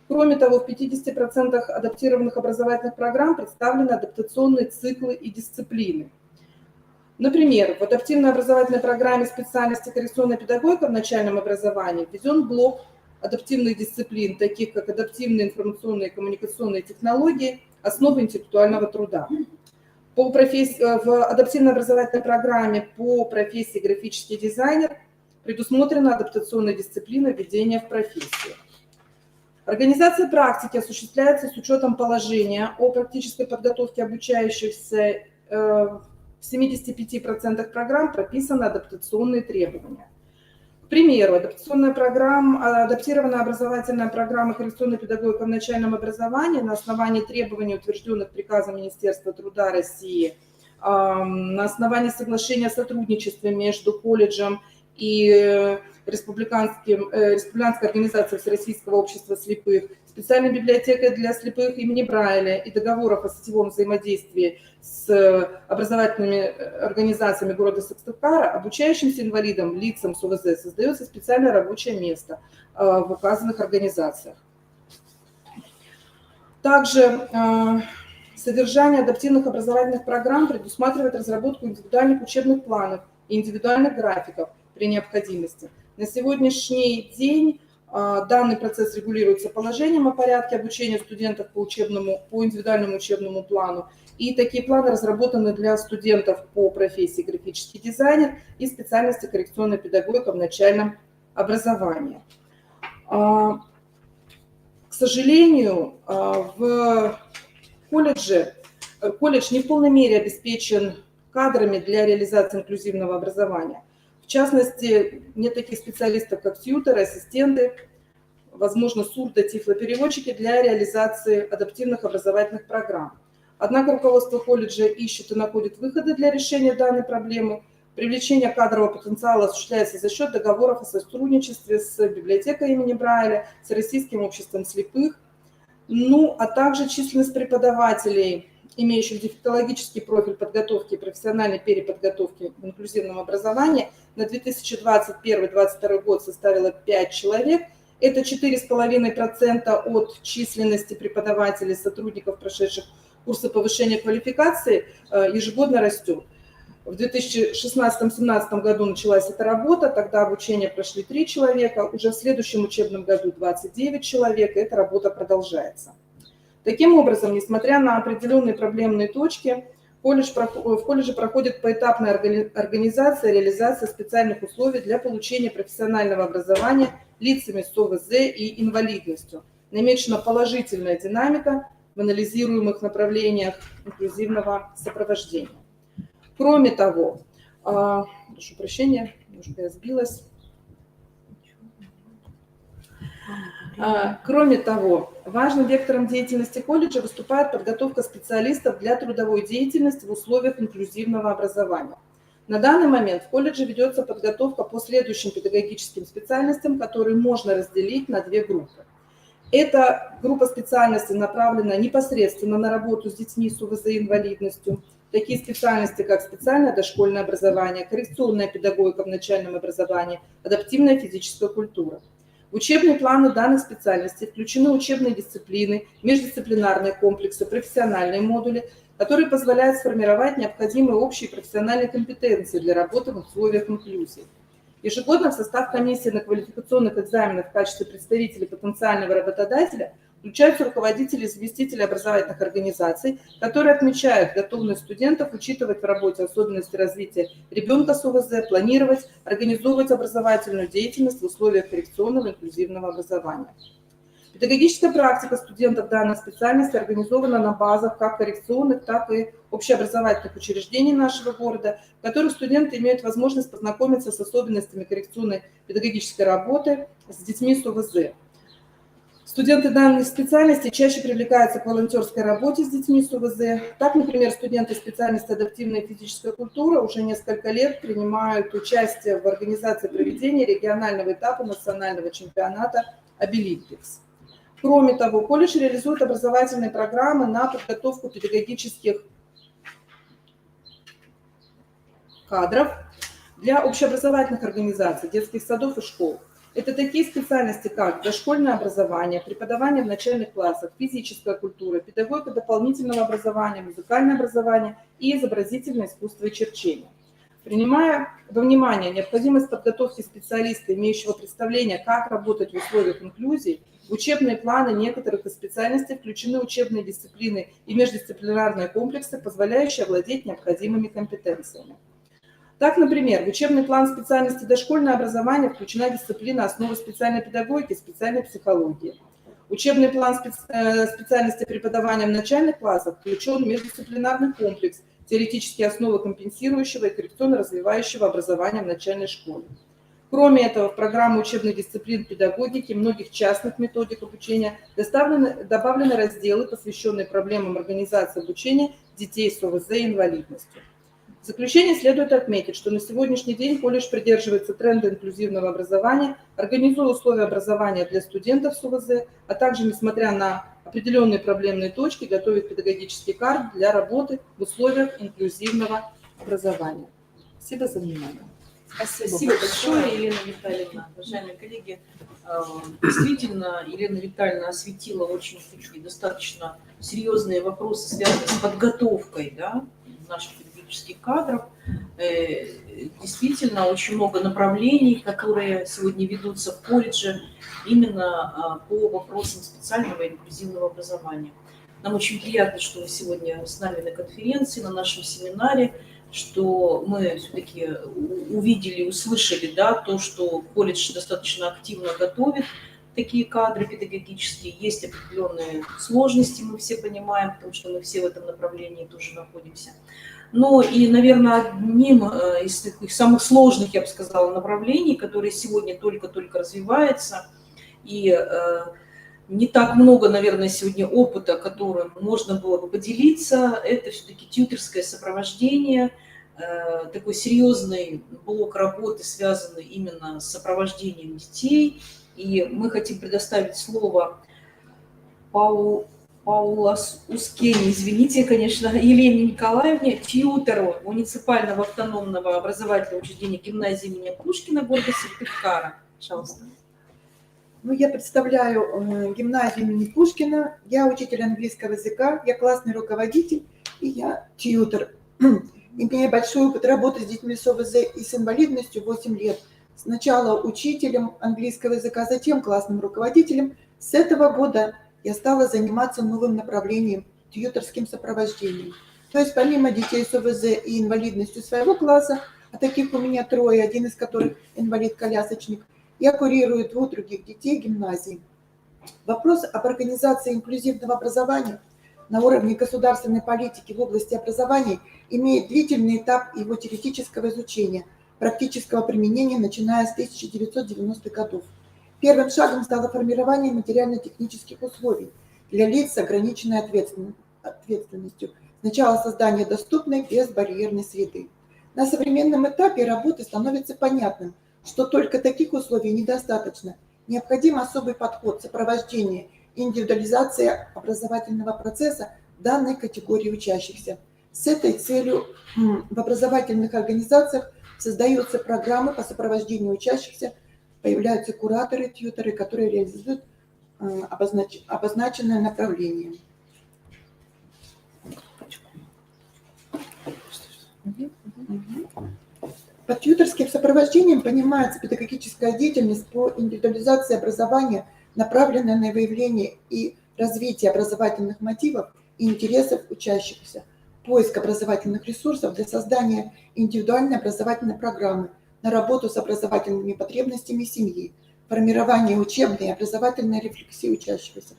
G: Кроме того, в 50% адаптированных образовательных программ представлены адаптационные циклы и дисциплины. Например, в адаптивной образовательной программе специальности коррекционная педагогика в начальном образовании введен блок адаптивных дисциплин, таких как адаптивные информационные и коммуникационные технологии, основы интеллектуального труда. В адаптивной образовательной программе по профессии графический дизайнер предусмотрена адаптационная дисциплина введения в профессию. Организация практики осуществляется с учетом положения о практической подготовке обучающихся. В 75% программ прописаны адаптационные требования. К примеру, адаптированная образовательная программа коррекционной педагогики в начальном образовании на основании требований, утвержденных приказом Министерства труда России, на основании соглашения о сотрудничестве между колледжем и Республиканской организацией Всероссийского общества слепых, специальной библиотекой для слепых имени Брайля и договоров о сетевом взаимодействии с образовательными организациями города Сыктывкара, обучающимся инвалидам, лицам с ОВЗ создается специальное рабочее место в указанных организациях. Также содержание адаптивных образовательных программ предусматривает разработку индивидуальных учебных планов и индивидуальных графиков при необходимости. На сегодняшний день данный процесс регулируется положением о порядке обучения студентов по индивидуальному учебному плану. И такие планы разработаны для студентов по профессии графический дизайнер и специальности коррекционная педагогика в начальном образовании. К сожалению, в колледж не в полной мере обеспечен кадрами для реализации инклюзивного образования. В частности, нет таких специалистов, как тьюторы, ассистенты, возможно, сурдо-тифлопереводчики для реализации адаптивных образовательных программ. Однако руководство колледжа ищет и находит выходы для решения данной проблемы. Привлечение кадрового потенциала осуществляется за счет договоров о сотрудничестве с библиотекой имени Брайля, с Российским обществом слепых, а также численность преподавателей имеющих дефектологический профиль подготовки и профессиональной переподготовки в инклюзивном образовании, на 2021-2022 год составило 5 человек. Это 4,5% от численности преподавателей, сотрудников, прошедших курсы повышения квалификации, ежегодно растет. В 2016-2017 году началась эта работа, тогда обучение прошли 3 человека, уже в следующем учебном году 29 человек, и эта работа продолжается. Таким образом, несмотря на определенные проблемные точки, в колледже проходит поэтапная организация, реализация специальных условий для получения профессионального образования лицами с ОВЗ и инвалидностью. Намечена положительная динамика в анализируемых направлениях инклюзивного сопровождения. Кроме того, прошу прощения, немножко я сбилась. Кроме того, важным вектором деятельности колледжа выступает подготовка специалистов для трудовой деятельности в условиях инклюзивного образования. На данный момент в колледже ведется подготовка по следующим педагогическим специальностям, которые можно разделить на 2 группы. Эта группа специальностей направлена непосредственно на работу с детьми с ОВЗ и инвалидностью. Такие специальности, как специальное дошкольное образование, коррекционная педагогика в начальном образовании, адаптивная физическая культура. В учебные планы данных специальностей включены учебные дисциплины, междисциплинарные комплексы, профессиональные модули, которые позволяют сформировать необходимые общие профессиональные компетенции для работы в условиях инклюзии. Ежегодно в состав комиссии на квалификационных экзаменах в качестве представителей потенциального работодателя включаются руководители и заместители образовательных организаций, которые отмечают готовность студентов учитывать в работе особенности развития ребенка с ОВЗ, планировать, организовывать образовательную деятельность в условиях коррекционного инклюзивного образования. Педагогическая практика студентов данной специальности организована на базах как коррекционных, так и общеобразовательных учреждений нашего города, в которых студенты имеют возможность познакомиться с особенностями коррекционной педагогической работы с детьми с ОВЗ. Студенты данных специальностей чаще привлекаются к волонтерской работе с детьми с ОВЗ. Так, например, студенты специальности адаптивная физическая культура уже несколько лет принимают участие в организации проведения регионального этапа национального чемпионата Обилимпикс. Кроме того, колледж реализует образовательные программы на подготовку педагогических кадров для общеобразовательных организаций, детских садов и школ. Это такие специальности, как дошкольное образование, преподавание в начальных классах, физическая культура, педагогика дополнительного образования, музыкальное образование и изобразительное искусство и черчение. Принимая во внимание необходимость подготовки специалиста, имеющего представление, как работать в условиях инклюзии, в учебные планы некоторых из специальностей включены учебные дисциплины и междисциплинарные комплексы, позволяющие овладеть необходимыми компетенциями. Так, например, в учебный план специальности дошкольное образование включена дисциплина основы специальной педагогики и специальной психологии. Учебный план специальности преподавания в начальных классах включен междисциплинарный комплекс теоретические основы компенсирующего и коррекционно-развивающего образования в начальной школе. Кроме этого, в программу учебных дисциплин педагогики многих частных методик обучения добавлены разделы, посвященные проблемам организации обучения детей с ОВЗ и инвалидностью. В заключение следует отметить, что на сегодняшний день колледж придерживается тренда инклюзивного образования, организуя условия образования для студентов с ОВЗ, а также, несмотря на определенные проблемные точки, готовит педагогический кадр для работы в условиях инклюзивного образования. Спасибо за внимание.
D: Спасибо большое, Елена Витальевна. Уважаемые коллеги, действительно, Елена Витальевна осветила очень такие достаточно серьезные вопросы, связанные с подготовкой, да, наших педагогических кадров. Действительно, очень много направлений, которые сегодня ведутся в колледже именно по вопросам специального и инклюзивного образования. Нам очень приятно, что вы сегодня с нами на конференции, на нашем семинаре, что мы все-таки увидели, услышали, да, то, что колледж достаточно активно готовит такие кадры педагогические. Есть определенные сложности, мы все понимаем, потому что мы все в этом направлении тоже находимся. Но и, наверное, одним из таких самых сложных, я бы сказала, направлений, которые сегодня только-только развивается, и не так много, наверное, сегодня опыта, которым можно было бы поделиться, это все-таки тьюторское сопровождение, такой серьезный блок работы, связанный именно с сопровождением детей. И мы хотим предоставить слово Паула Ускени, извините, конечно, Елене Николаевне, тьютору муниципального автономного образовательного учреждения гимназии имени Пушкина города Сыктывкара. Пожалуйста.
H: Ну, я представляю гимназию имени Пушкина, я учитель английского языка, я классный руководитель и я тьютор. Имея большой опыт работы с детьми с ОВЗ и с инвалидностью 8 лет, сначала учителем английского языка, затем классным руководителем, с этого года я стала заниматься новым направлением – тьюторским сопровождением. То есть помимо детей с ОВЗ и инвалидностью своего класса, а таких у меня 3, один из которых инвалид-колясочник, я курирую 2 других детей гимназии. Вопрос об организации инклюзивного образования на уровне государственной политики в области образования имеет длительный этап его теоретического изучения, практического применения, начиная с 1990-х годов. Первым шагом стало формирование материально-технических условий для лиц с ограниченной ответственностью. Сначала создание доступной безбарьерной среды. На современном этапе работы становится понятным, что только таких условий недостаточно. Необходим особый подход, сопровождение, индивидуализация образовательного процесса данной категории учащихся. С этой целью в образовательных организациях создаются программы по сопровождению учащихся, появляются кураторы, тьюторы, которые реализуют обозначенное направление. Под тьюторским сопровождением понимается педагогическая деятельность по индивидуализации образования, направленная на выявление и развитие образовательных мотивов и интересов учащихся, поиск образовательных ресурсов для создания индивидуальной образовательной программы на работу с образовательными потребностями семьи, формирование учебной и образовательной рефлексии учащихся.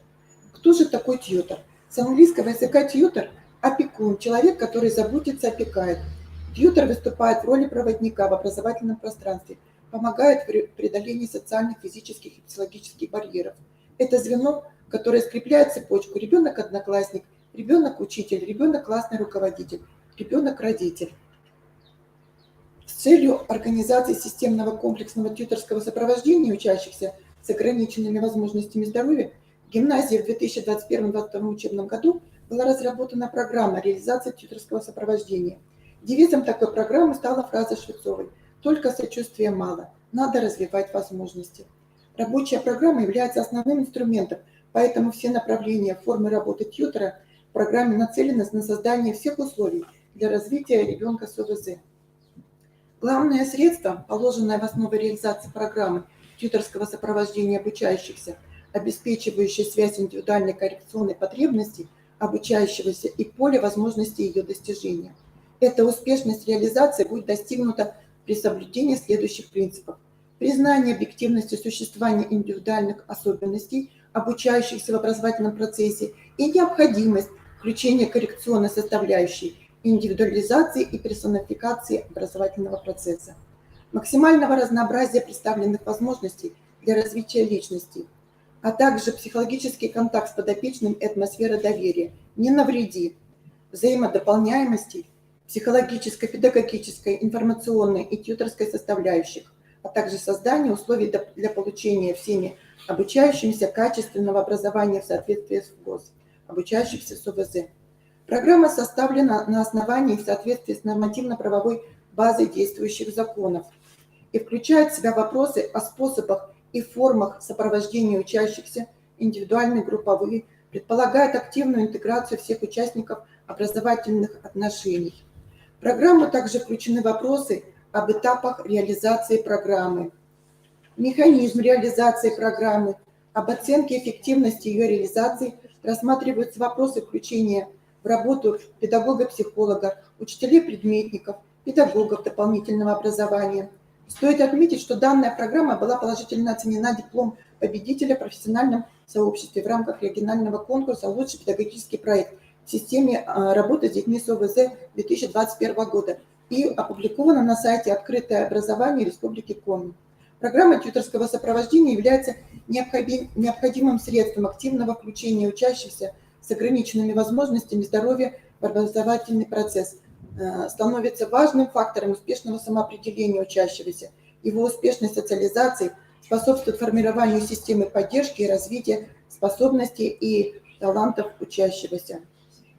H: Кто же такой тьютор? С английского языка тьютор – опекун, человек, который заботится, опекает. Тьютор выступает в роли проводника в образовательном пространстве, помогает в преодолении социальных, физических и психологических барьеров. Это звено, которое скрепляет цепочку ребенок-одноклассник, ребенок-учитель, ребенок-классный руководитель, ребенок-родитель. С целью организации системного комплексного тьюторского сопровождения учащихся с ограниченными возможностями здоровья в гимназии в 2021-2022 учебном году была разработана программа реализации тьюторского сопровождения. Девизом такой программы стала фраза Швецовой «Только сочувствия мало, надо развивать возможности». Рабочая программа является основным инструментом, поэтому все направления формы работы тьютора в программе нацелены на создание всех условий для развития ребенка с ОВЗ. Главное средство, положенное в основу реализации программы тьюторского сопровождения обучающихся, обеспечивающее связь индивидуальной коррекционной потребности обучающегося и поле возможностей ее достижения. Эта успешность реализации будет достигнута при соблюдении следующих принципов. Признание объективности существования индивидуальных особенностей обучающихся в образовательном процессе и необходимость включения коррекционной составляющей, индивидуализации и персонификации образовательного процесса. Максимального разнообразия представленных возможностей для развития личности, а также психологический контакт с подопечным и атмосфера доверия, не навреди, взаимодополняемости, психологической, педагогической, информационной и тьюторской составляющих, а также создание условий для получения всеми обучающимися качественного образования в соответствии с ВГОС, обучающихся с ОВЗ. Программа составлена на основании в соответствии с нормативно-правовой базой действующих законов и включает в себя вопросы о способах и формах сопровождения учащихся, индивидуальные, групповые, предполагает активную интеграцию всех участников образовательных отношений. В программу также включены вопросы об этапах реализации программы, механизм реализации программы, об оценке эффективности ее реализации, рассматриваются вопросы включения в работу педагога-психолога, учителей-предметников, педагогов дополнительного образования. Стоит отметить, что данная программа была положительно оценена диплом победителя в профессиональном сообществе в рамках регионального конкурса «Лучший педагогический проект» в системе работы с детьми с ОВЗ 2021 года и опубликована на сайте «Открытое образование Республики Коми». Программа тьюторского сопровождения является необходимым средством активного включения учащихся с ограниченными возможностями здоровья в образовательный процесс, становится важным фактором успешного самоопределения учащегося, его успешной социализации, способствует формированию системы поддержки и развития способностей и талантов учащегося.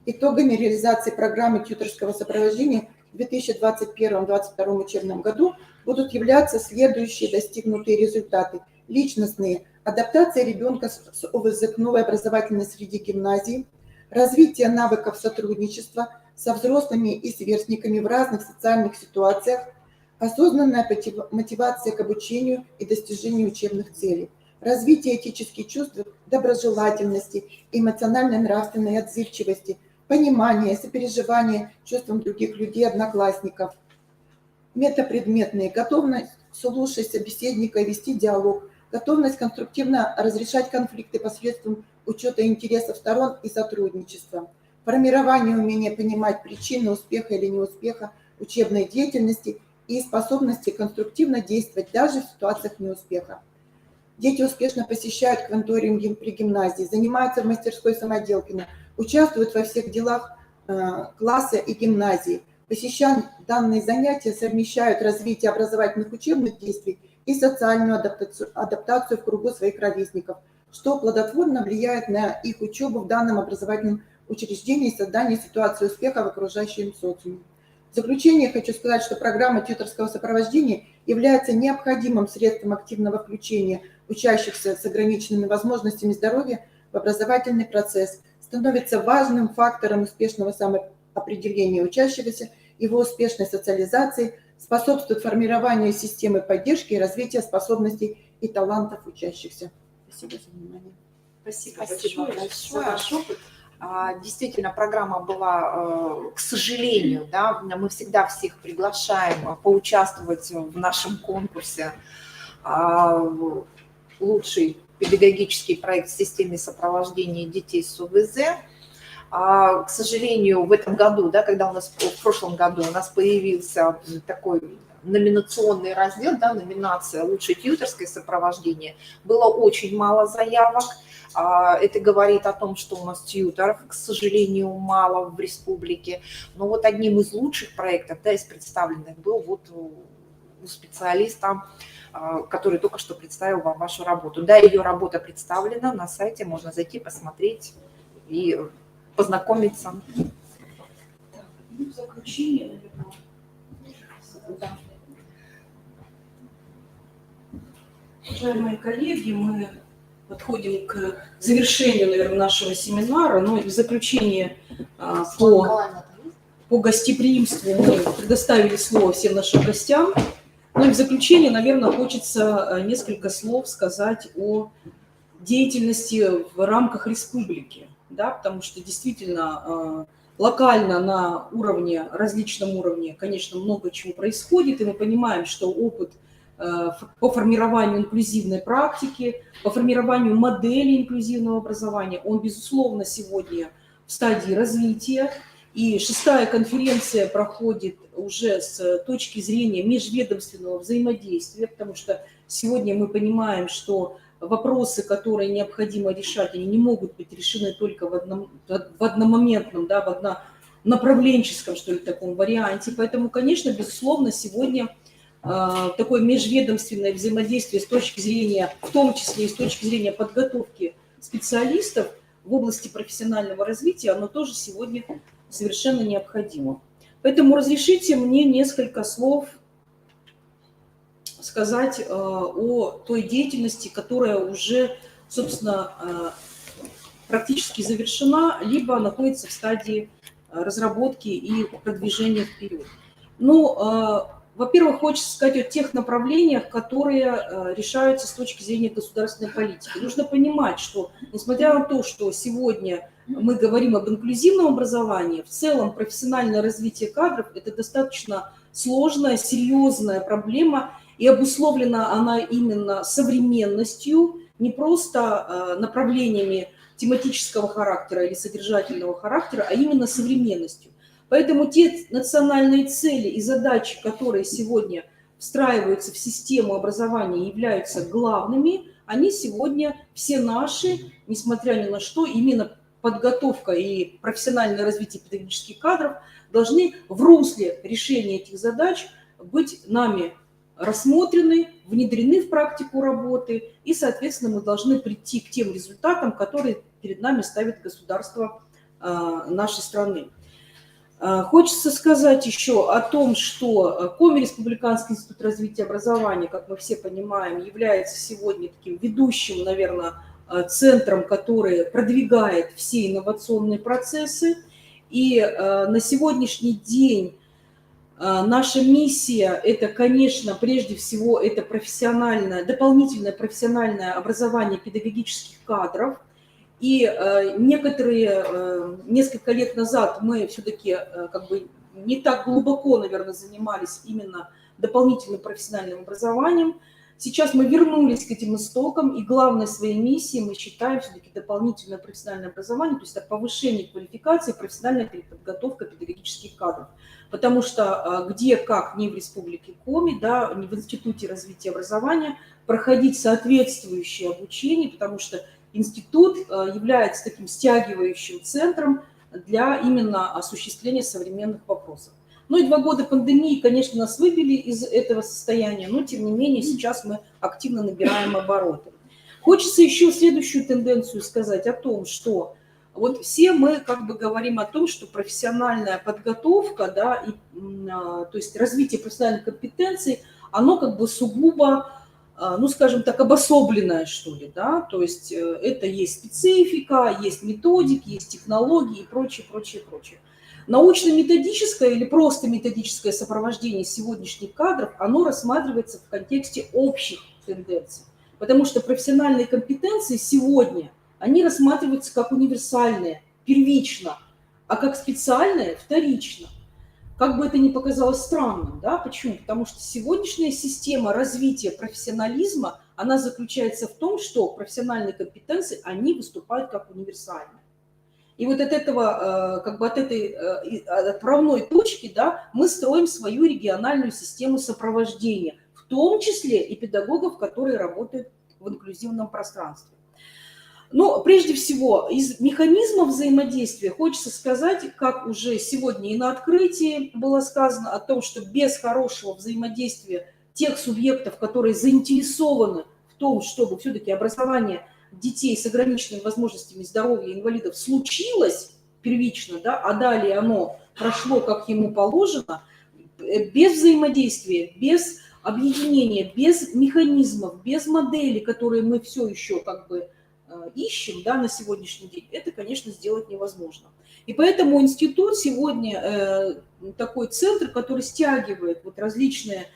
H: Итогами реализации программы тьюторского сопровождения в 2021-2022 учебном году будут являться следующие достигнутые результаты. Личностные. Адаптация ребенка с ОВЗ к новой образовательной среде гимназии, развитие навыков сотрудничества со взрослыми и сверстниками в разных социальных ситуациях, осознанная мотивация к обучению и достижению учебных целей, развитие этических чувств, доброжелательности, эмоционально-нравственной отзывчивости, понимание, сопереживание чувствам других людей, одноклассников, метапредметные, готовность слушать собеседника и вести диалог, готовность конструктивно разрешать конфликты посредством учета интересов сторон и сотрудничества, формирование умения понимать причины успеха или неуспеха учебной деятельности и способности конструктивно действовать даже в ситуациях неуспеха. Дети успешно посещают кванториум при гимназии, занимаются в мастерской Самоделкина, участвуют во всех делах класса и гимназии. Посещая данные занятия, совмещают развитие образовательных учебных действий и социальную адаптацию в кругу своих ровесников, что плодотворно влияет на их учебу в данном образовательном учреждении и создание ситуации успеха в окружающем социуме. В заключение хочу сказать, что программа тьюторского сопровождения является необходимым средством активного включения учащихся с ограниченными возможностями здоровья в образовательный процесс, становится важным фактором успешного самоопределения учащегося, его успешной социализации, способствует формированию системы поддержки и развития способностей и талантов учащихся. Спасибо за внимание.
B: Спасибо большое за ваш опыт. Действительно, программа была, к сожалению, да, мы всегда всех приглашаем поучаствовать в нашем конкурсе «Лучший педагогический проект в системе сопровождения детей с ОВЗ». К сожалению, в этом году, да, когда в прошлом году у нас появился такой номинационный раздел, да, номинация «Лучшее тьюторское сопровождение», было очень мало заявок. Это говорит о том, что у нас тьюторов, к сожалению, мало в республике. Но вот одним из лучших проектов, да, из представленных был вот у специалиста, который только что представил вам вашу работу. Да, ее работа представлена на сайте, можно зайти, посмотреть и познакомиться.
D: В заключение, наверное.
B: Да.
D: Уважаемые коллеги, мы подходим к завершению, наверное, нашего семинара, но и в заключение по гостеприимству мы предоставили слово всем нашим гостям. Ну и в заключение, наверное, хочется несколько слов сказать о деятельности в рамках республики, да, потому что действительно локально на уровне, различном уровне, конечно, много чего происходит, и мы понимаем, что опыт по формированию инклюзивной практики, по формированию модели инклюзивного образования, он, безусловно, сегодня в стадии развития. И 6-я конференция проходит уже с точки зрения межведомственного взаимодействия, потому что сегодня мы понимаем, что вопросы, которые необходимо решать, они не могут быть решены только в одномоментном, да, в однонаправленческом, что ли, таком варианте. Поэтому, конечно, безусловно, сегодня такое межведомственное взаимодействие с точки зрения, в том числе и с точки зрения подготовки специалистов в области профессионального развития, оно тоже сегодня совершенно необходимо. Поэтому разрешите мне несколько слов сказать о той деятельности, которая уже, собственно, практически завершена, либо находится в стадии разработки и продвижения вперед. Ну, во-первых, хочется сказать о тех направлениях, которые решаются с точки зрения государственной политики. Нужно понимать, что, несмотря на то, что сегодня мы говорим об инклюзивном образовании, в целом профессиональное развитие кадров – это достаточно сложная, серьезная проблема, и обусловлена она именно современностью, не просто направлениями тематического характера или содержательного характера, а именно современностью. Поэтому те национальные цели и задачи, которые сегодня встраиваются в систему образования и являются главными, они сегодня все наши, несмотря ни на что, именно подготовка и профессиональное развитие педагогических кадров должны в русле решения этих задач быть нами рассмотрены, внедрены в практику работы, и, соответственно, мы должны прийти к тем результатам, которые перед нами ставит государство нашей страны. Хочется сказать еще о том, что Коми Республиканский институт развития образования, как мы все понимаем, является сегодня таким ведущим, наверное, центром, который продвигает все инновационные процессы. И на сегодняшний день наша миссия – это, конечно, прежде всего, это дополнительное профессиональное образование педагогических кадров. И несколько лет назад мы все-таки как бы не так глубоко, наверное, занимались именно дополнительным профессиональным образованием. Сейчас мы вернулись к этим истокам, и главной своей миссией мы считаем все-таки дополнительное профессиональное образование, то есть это повышение квалификации, профессиональная переподготовка педагогических кадров. Потому что где, как не в Республике Коми, да, не в Институте развития образования, проходить соответствующее обучение, потому что институт является таким стягивающим центром для именно осуществления современных вопросов. Ну и 2 года пандемии, конечно, нас выбили из этого состояния, но тем не менее сейчас мы активно набираем обороты. Хочется еще следующую тенденцию сказать о том, что вот все мы как бы говорим о том, что профессиональная подготовка, да, то есть развитие профессиональных компетенций, оно как бы сугубо, ну, скажем так, обособленное, что ли, да, то есть это есть специфика, есть методики, есть технологии и прочее, прочее, прочее. Научно-методическое или просто методическое сопровождение сегодняшних кадров, оно рассматривается в контексте общих тенденций, потому что профессиональные компетенции сегодня, они рассматриваются как универсальные, первично, а как специальные, вторично. Как бы это ни показалось странным, да, почему? Потому что сегодняшняя система развития профессионализма, она заключается в том, что профессиональные компетенции, они выступают как универсальные. И вот от этого, как бы от этой отправной точки, да, мы строим свою региональную систему сопровождения, в том числе и педагогов, которые работают в инклюзивном пространстве. Но прежде всего из механизмов взаимодействия хочется сказать, как уже сегодня и на открытии было сказано, о том, что без хорошего взаимодействия тех субъектов, которые заинтересованы в том, чтобы все-таки образование детей с ограниченными возможностями здоровья, инвалидов случилось первично, да, а далее оно прошло, как ему положено, без взаимодействия, без объединения, без механизмов, без моделей, которые мы все еще как бы ищем, да, на сегодняшний день, это, конечно, сделать невозможно. И поэтому институт сегодня такой центр, который стягивает вот различные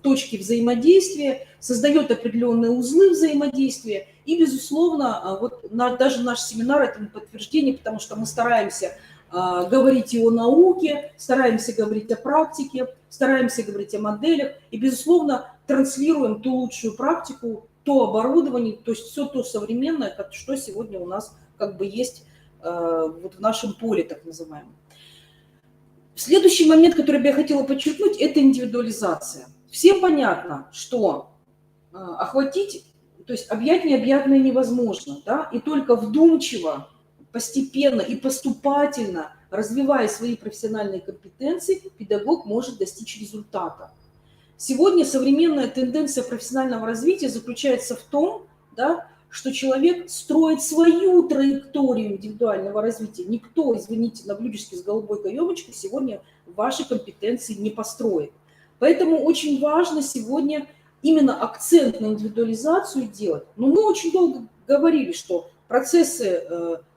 D: точки взаимодействия, создает определенные узлы взаимодействия. И, безусловно, вот даже наш семинар – это подтверждение, потому что мы стараемся говорить и о науке, стараемся говорить о практике, стараемся говорить о моделях и, безусловно, транслируем ту лучшую практику, то оборудование, то есть все то современное, что сегодня у нас как бы есть вот в нашем поле, так называемом. Следующий момент, который я хотела подчеркнуть, это индивидуализация. Всем понятно, что охватить, то есть объять необъятное невозможно, да, и только вдумчиво, постепенно и поступательно, развивая свои профессиональные компетенции, педагог может достичь результата. Сегодня современная тенденция профессионального развития заключается в том, да, что человек строит свою траекторию индивидуального развития. Никто, извините, на блюдечке с голубой каемочкой сегодня ваши компетенции не построит. Поэтому очень важно сегодня именно акцент на индивидуализацию делать. Но мы очень долго говорили, что процессы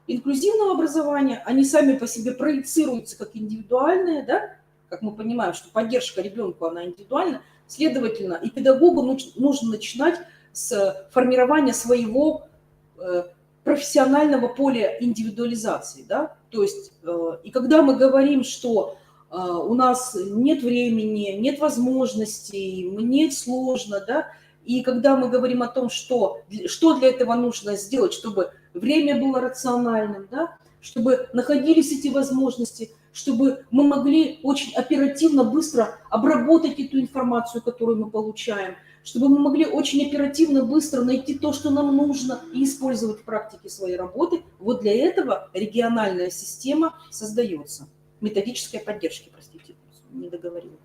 D: инклюзивного образования, они сами по себе проецируются как индивидуальные, да? Как мы понимаем, что поддержка ребенку, она индивидуальна, следовательно, и педагогу нужно начинать с формирования своего профессионального поля индивидуализации, да? То есть, и когда мы говорим, что у нас нет времени, нет возможностей, мне сложно, да, и когда мы говорим о том, что для этого нужно сделать, чтобы время было рациональным, да, чтобы находились эти возможности, чтобы мы могли очень оперативно, быстро обработать эту информацию, которую мы получаем, чтобы мы могли очень оперативно, быстро найти то, что нам нужно, и использовать в практике своей работы. Вот для этого региональная система создается. Методической поддержки, простите, не договорила.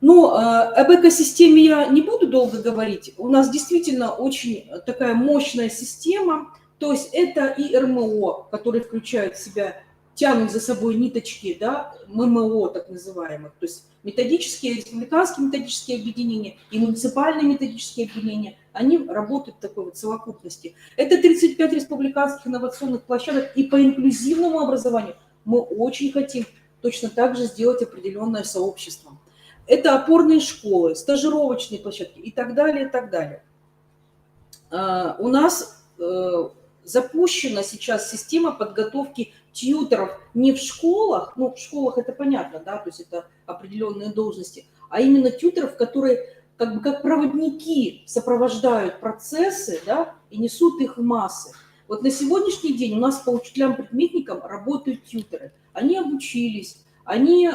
D: Ну, об экосистеме я не буду долго говорить. У нас действительно очень такая мощная система. То есть это и РМО, который включает в себя, тянут за собой ниточки, да, ММО так называемых, то есть методические, республиканские методические объединения и муниципальные методические объединения, они работают в такой вот совокупности. Это 35 республиканских инновационных площадок, и по инклюзивному образованию мы очень хотим точно так же сделать определенное сообщество. Это опорные школы, стажировочные площадки и так далее, и так далее. У нас запущена сейчас система подготовки тьюторов не в школах, ну, в школах это понятно, да, то есть это определенные должности, а именно тьюторов, которые как бы как проводники сопровождают процессы, да, и несут их в массы. Вот на сегодняшний день у нас по учителям-предметникам работают тьюторы. Они обучились, они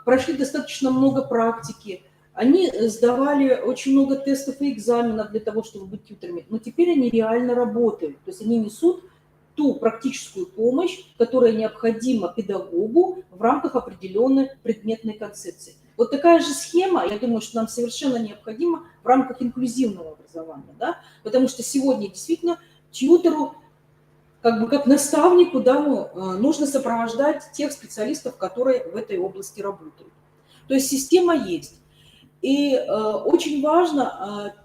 D: прошли достаточно много практики, они сдавали очень много тестов и экзаменов для того, чтобы быть тьюторами, но теперь они реально работают, то есть они несут ту практическую помощь, которая необходима педагогу в рамках определенной предметной концепции. Вот такая же схема, я думаю, что нам совершенно необходима в рамках инклюзивного образования, да? Потому что сегодня действительно тьютору, как бы как наставнику, да, нужно сопровождать тех специалистов, которые в этой области работают. То есть система есть. И очень важно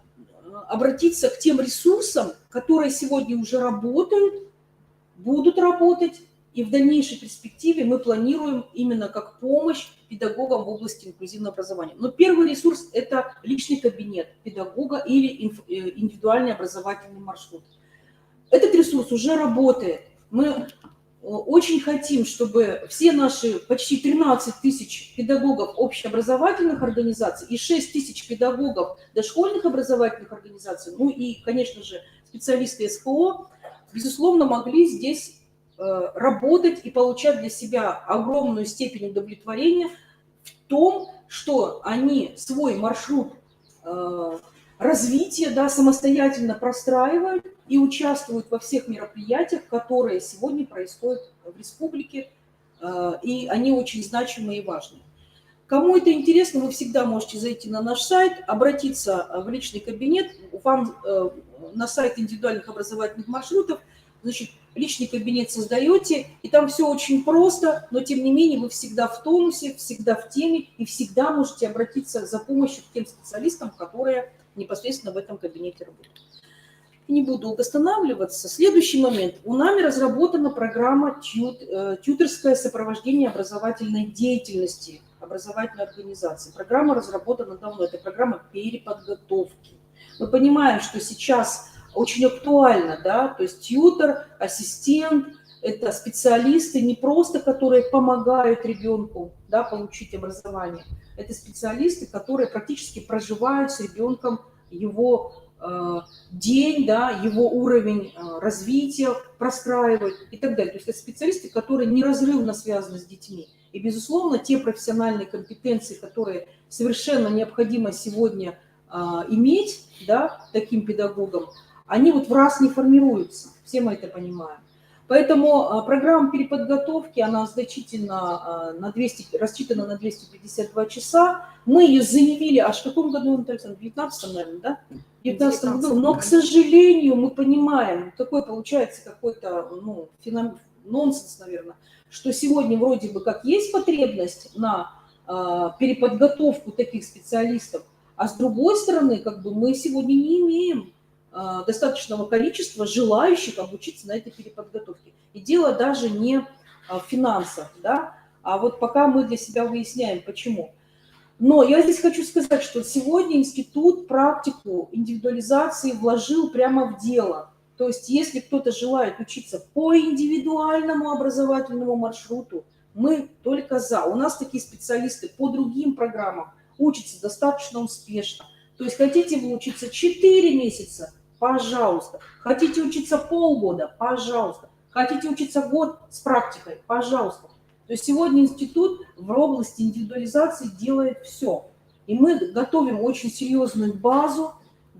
D: обратиться к тем ресурсам, которые сегодня уже работают, будут работать, и в дальнейшей перспективе мы планируем именно как помощь педагогам в области инклюзивного образования. Но первый ресурс – это личный кабинет педагога или индивидуальный образовательный маршрут. Этот ресурс уже работает. Мы очень хотим, чтобы все наши почти 13 тысяч педагогов общеобразовательных организаций и 6 тысяч педагогов дошкольных образовательных организаций, ну и, конечно же, специалисты СПО, безусловно, могли здесь работать и получать для себя огромную степень удовлетворения в том, что они свой маршрут развития, да, самостоятельно простраивают и участвуют во всех мероприятиях, которые сегодня происходят в республике, и они очень значимые и важные. Кому это интересно, вы всегда можете зайти на наш сайт, обратиться в личный кабинет, вам на сайт индивидуальных образовательных маршрутов, значит, личный кабинет создаете, и там все очень просто, но тем не менее вы всегда в тонусе, всегда в теме, и всегда можете обратиться за помощью к тем специалистам, которые непосредственно в этом кабинете работают. Не буду долго останавливаться. Следующий момент. У нами разработана программа «Тьюторское сопровождение образовательной деятельности» образовательной организации. Программа разработана давно. Это программа переподготовки. Мы понимаем, что сейчас очень актуально, да, то есть тьютор, ассистент – это специалисты не просто, которые помогают ребенку, да, получить образование. Это специалисты, которые практически проживают с ребенком его день, да, его уровень развития, простраивают и так далее. То есть это специалисты, которые неразрывно связаны с детьми. И, безусловно, те профессиональные компетенции, которые совершенно необходимо сегодня иметь, да, таким педагогам, они вот в раз не формируются. Все мы это понимаем. Поэтому программа переподготовки, она значительно рассчитана на 252 часа. Мы ее заявили аж в каком году, Наталья, в 19-м, наверное, да? В 19 году. Но, к сожалению, мы понимаем, такой получается какой-то, ну, нонсенс, наверное, что сегодня вроде бы как есть потребность на переподготовку таких специалистов, а с другой стороны, как бы мы сегодня не имеем достаточного количества желающих обучиться на этой переподготовке. И дело даже не в финансах, да, а вот пока мы для себя выясняем, почему. Но я здесь хочу сказать, что сегодня институт практику индивидуализации вложил прямо в дело. То есть если кто-то желает учиться по индивидуальному образовательному маршруту, мы только за. У нас такие специалисты по другим программам учатся достаточно успешно. То есть хотите вы учиться 4 месяца, пожалуйста. Хотите учиться полгода, пожалуйста. Хотите учиться год с практикой, пожалуйста. То есть сегодня институт в области индивидуализации делает все. И мы готовим очень серьезную базу.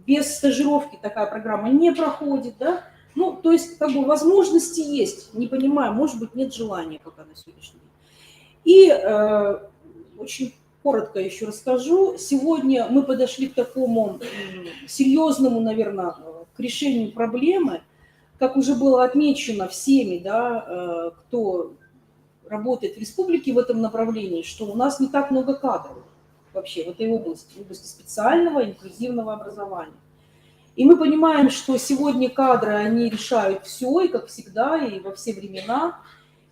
D: Без стажировки такая программа не проходит, да? Ну, то есть, как бы, возможности есть. Не понимаю, может быть, нет желания пока на сегодняшний день. И очень коротко еще расскажу. Сегодня мы подошли к такому серьезному, наверное, к решению проблемы. Как уже было отмечено всеми, да, кто работает в республике в этом направлении, что у нас не так много кадров вообще в этой области, в области специального инклюзивного образования. И мы понимаем, что сегодня кадры, они решают все, и как всегда, и во все времена.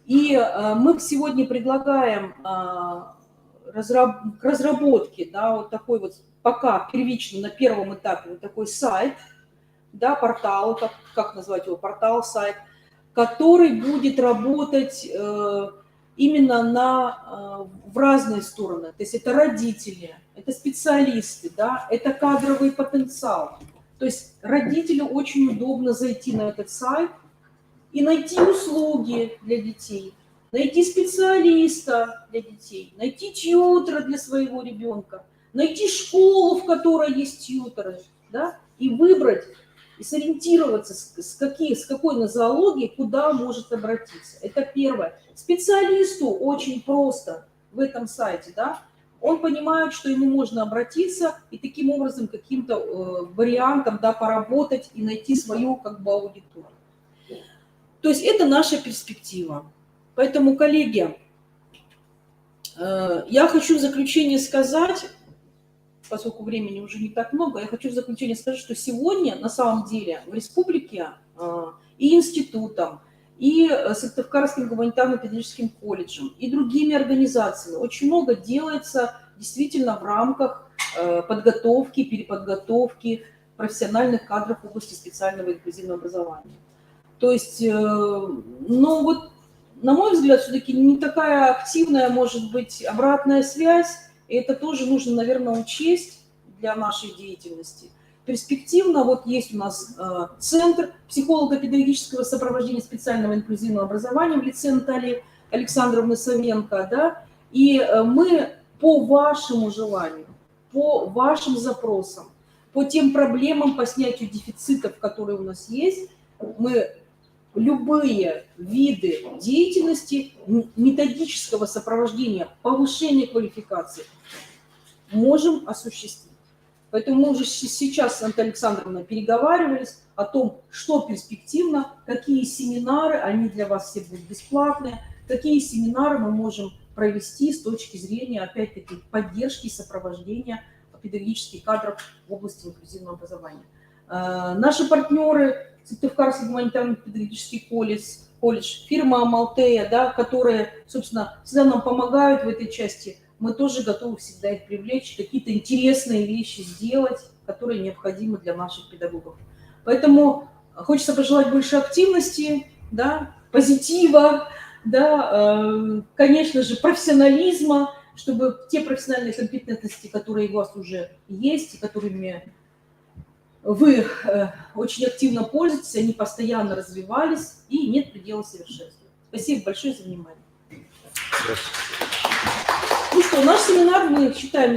D: И мы сегодня предлагаем к разработке, да, вот такой вот пока первично на первом этапе вот такой сайт, да, портал, как назвать его, портал-сайт, который будет работать именно в разные стороны. То есть это родители, это специалисты, да, это кадровый потенциал. То есть родителю очень удобно зайти на этот сайт и найти услуги для детей, найти специалиста для детей, найти тьютера для своего ребенка, найти школу, в которой есть тьютеры, да, и выбрать, и сориентироваться, с какой нозологией, куда может обратиться. Это первое. Специалисту очень просто в этом сайте, да, он понимает, что ему можно обратиться и таким образом каким-то вариантом, да, поработать и найти свою как бы аудиторию. То есть это наша перспектива. Поэтому, коллеги, я хочу в заключение сказать, поскольку времени уже не так много, я хочу в заключение сказать, что сегодня на самом деле в республике и институтом, и Сыктывкарским гуманитарно-педагогическим колледжем, и другими организациями очень много делается действительно в рамках подготовки, переподготовки профессиональных кадров в области специального инклюзивного образования. То есть, ну вот, на мой взгляд, все-таки не такая активная может быть обратная связь, и это тоже нужно, наверное, учесть для нашей деятельности. Перспективно вот есть у нас Центр психолого-педагогического сопровождения специального инклюзивного образования в лице Натальи Александровны Савенко, да, и мы по вашему желанию, по вашим запросам, по тем проблемам, по снятию дефицитов, которые у нас есть, мы любые виды деятельности, методического сопровождения, повышения квалификации можем осуществить. Поэтому мы уже сейчас с Натальей Александровной переговаривались о том, что перспективно, какие семинары, они для вас все будут бесплатные, какие семинары мы можем провести с точки зрения, опять-таки, поддержки и сопровождения педагогических кадров в области инклюзивного образования. Наши партнеры, Сыктывкарский гуманитарно-педагогический колледж, фирма Амалтея, да, которые, собственно, всегда нам помогают в этой части, мы тоже готовы всегда их привлечь, какие-то интересные вещи сделать, которые необходимы для наших педагогов. Поэтому хочется пожелать больше активности, да, позитива, да, конечно же, профессионализма, чтобы те профессиональные компетентности, которые у вас уже есть, и которыми вы очень активно пользуетесь, они постоянно развивались, и нет предела совершенству. Спасибо большое за внимание. Ну что, наш семинар мы считаем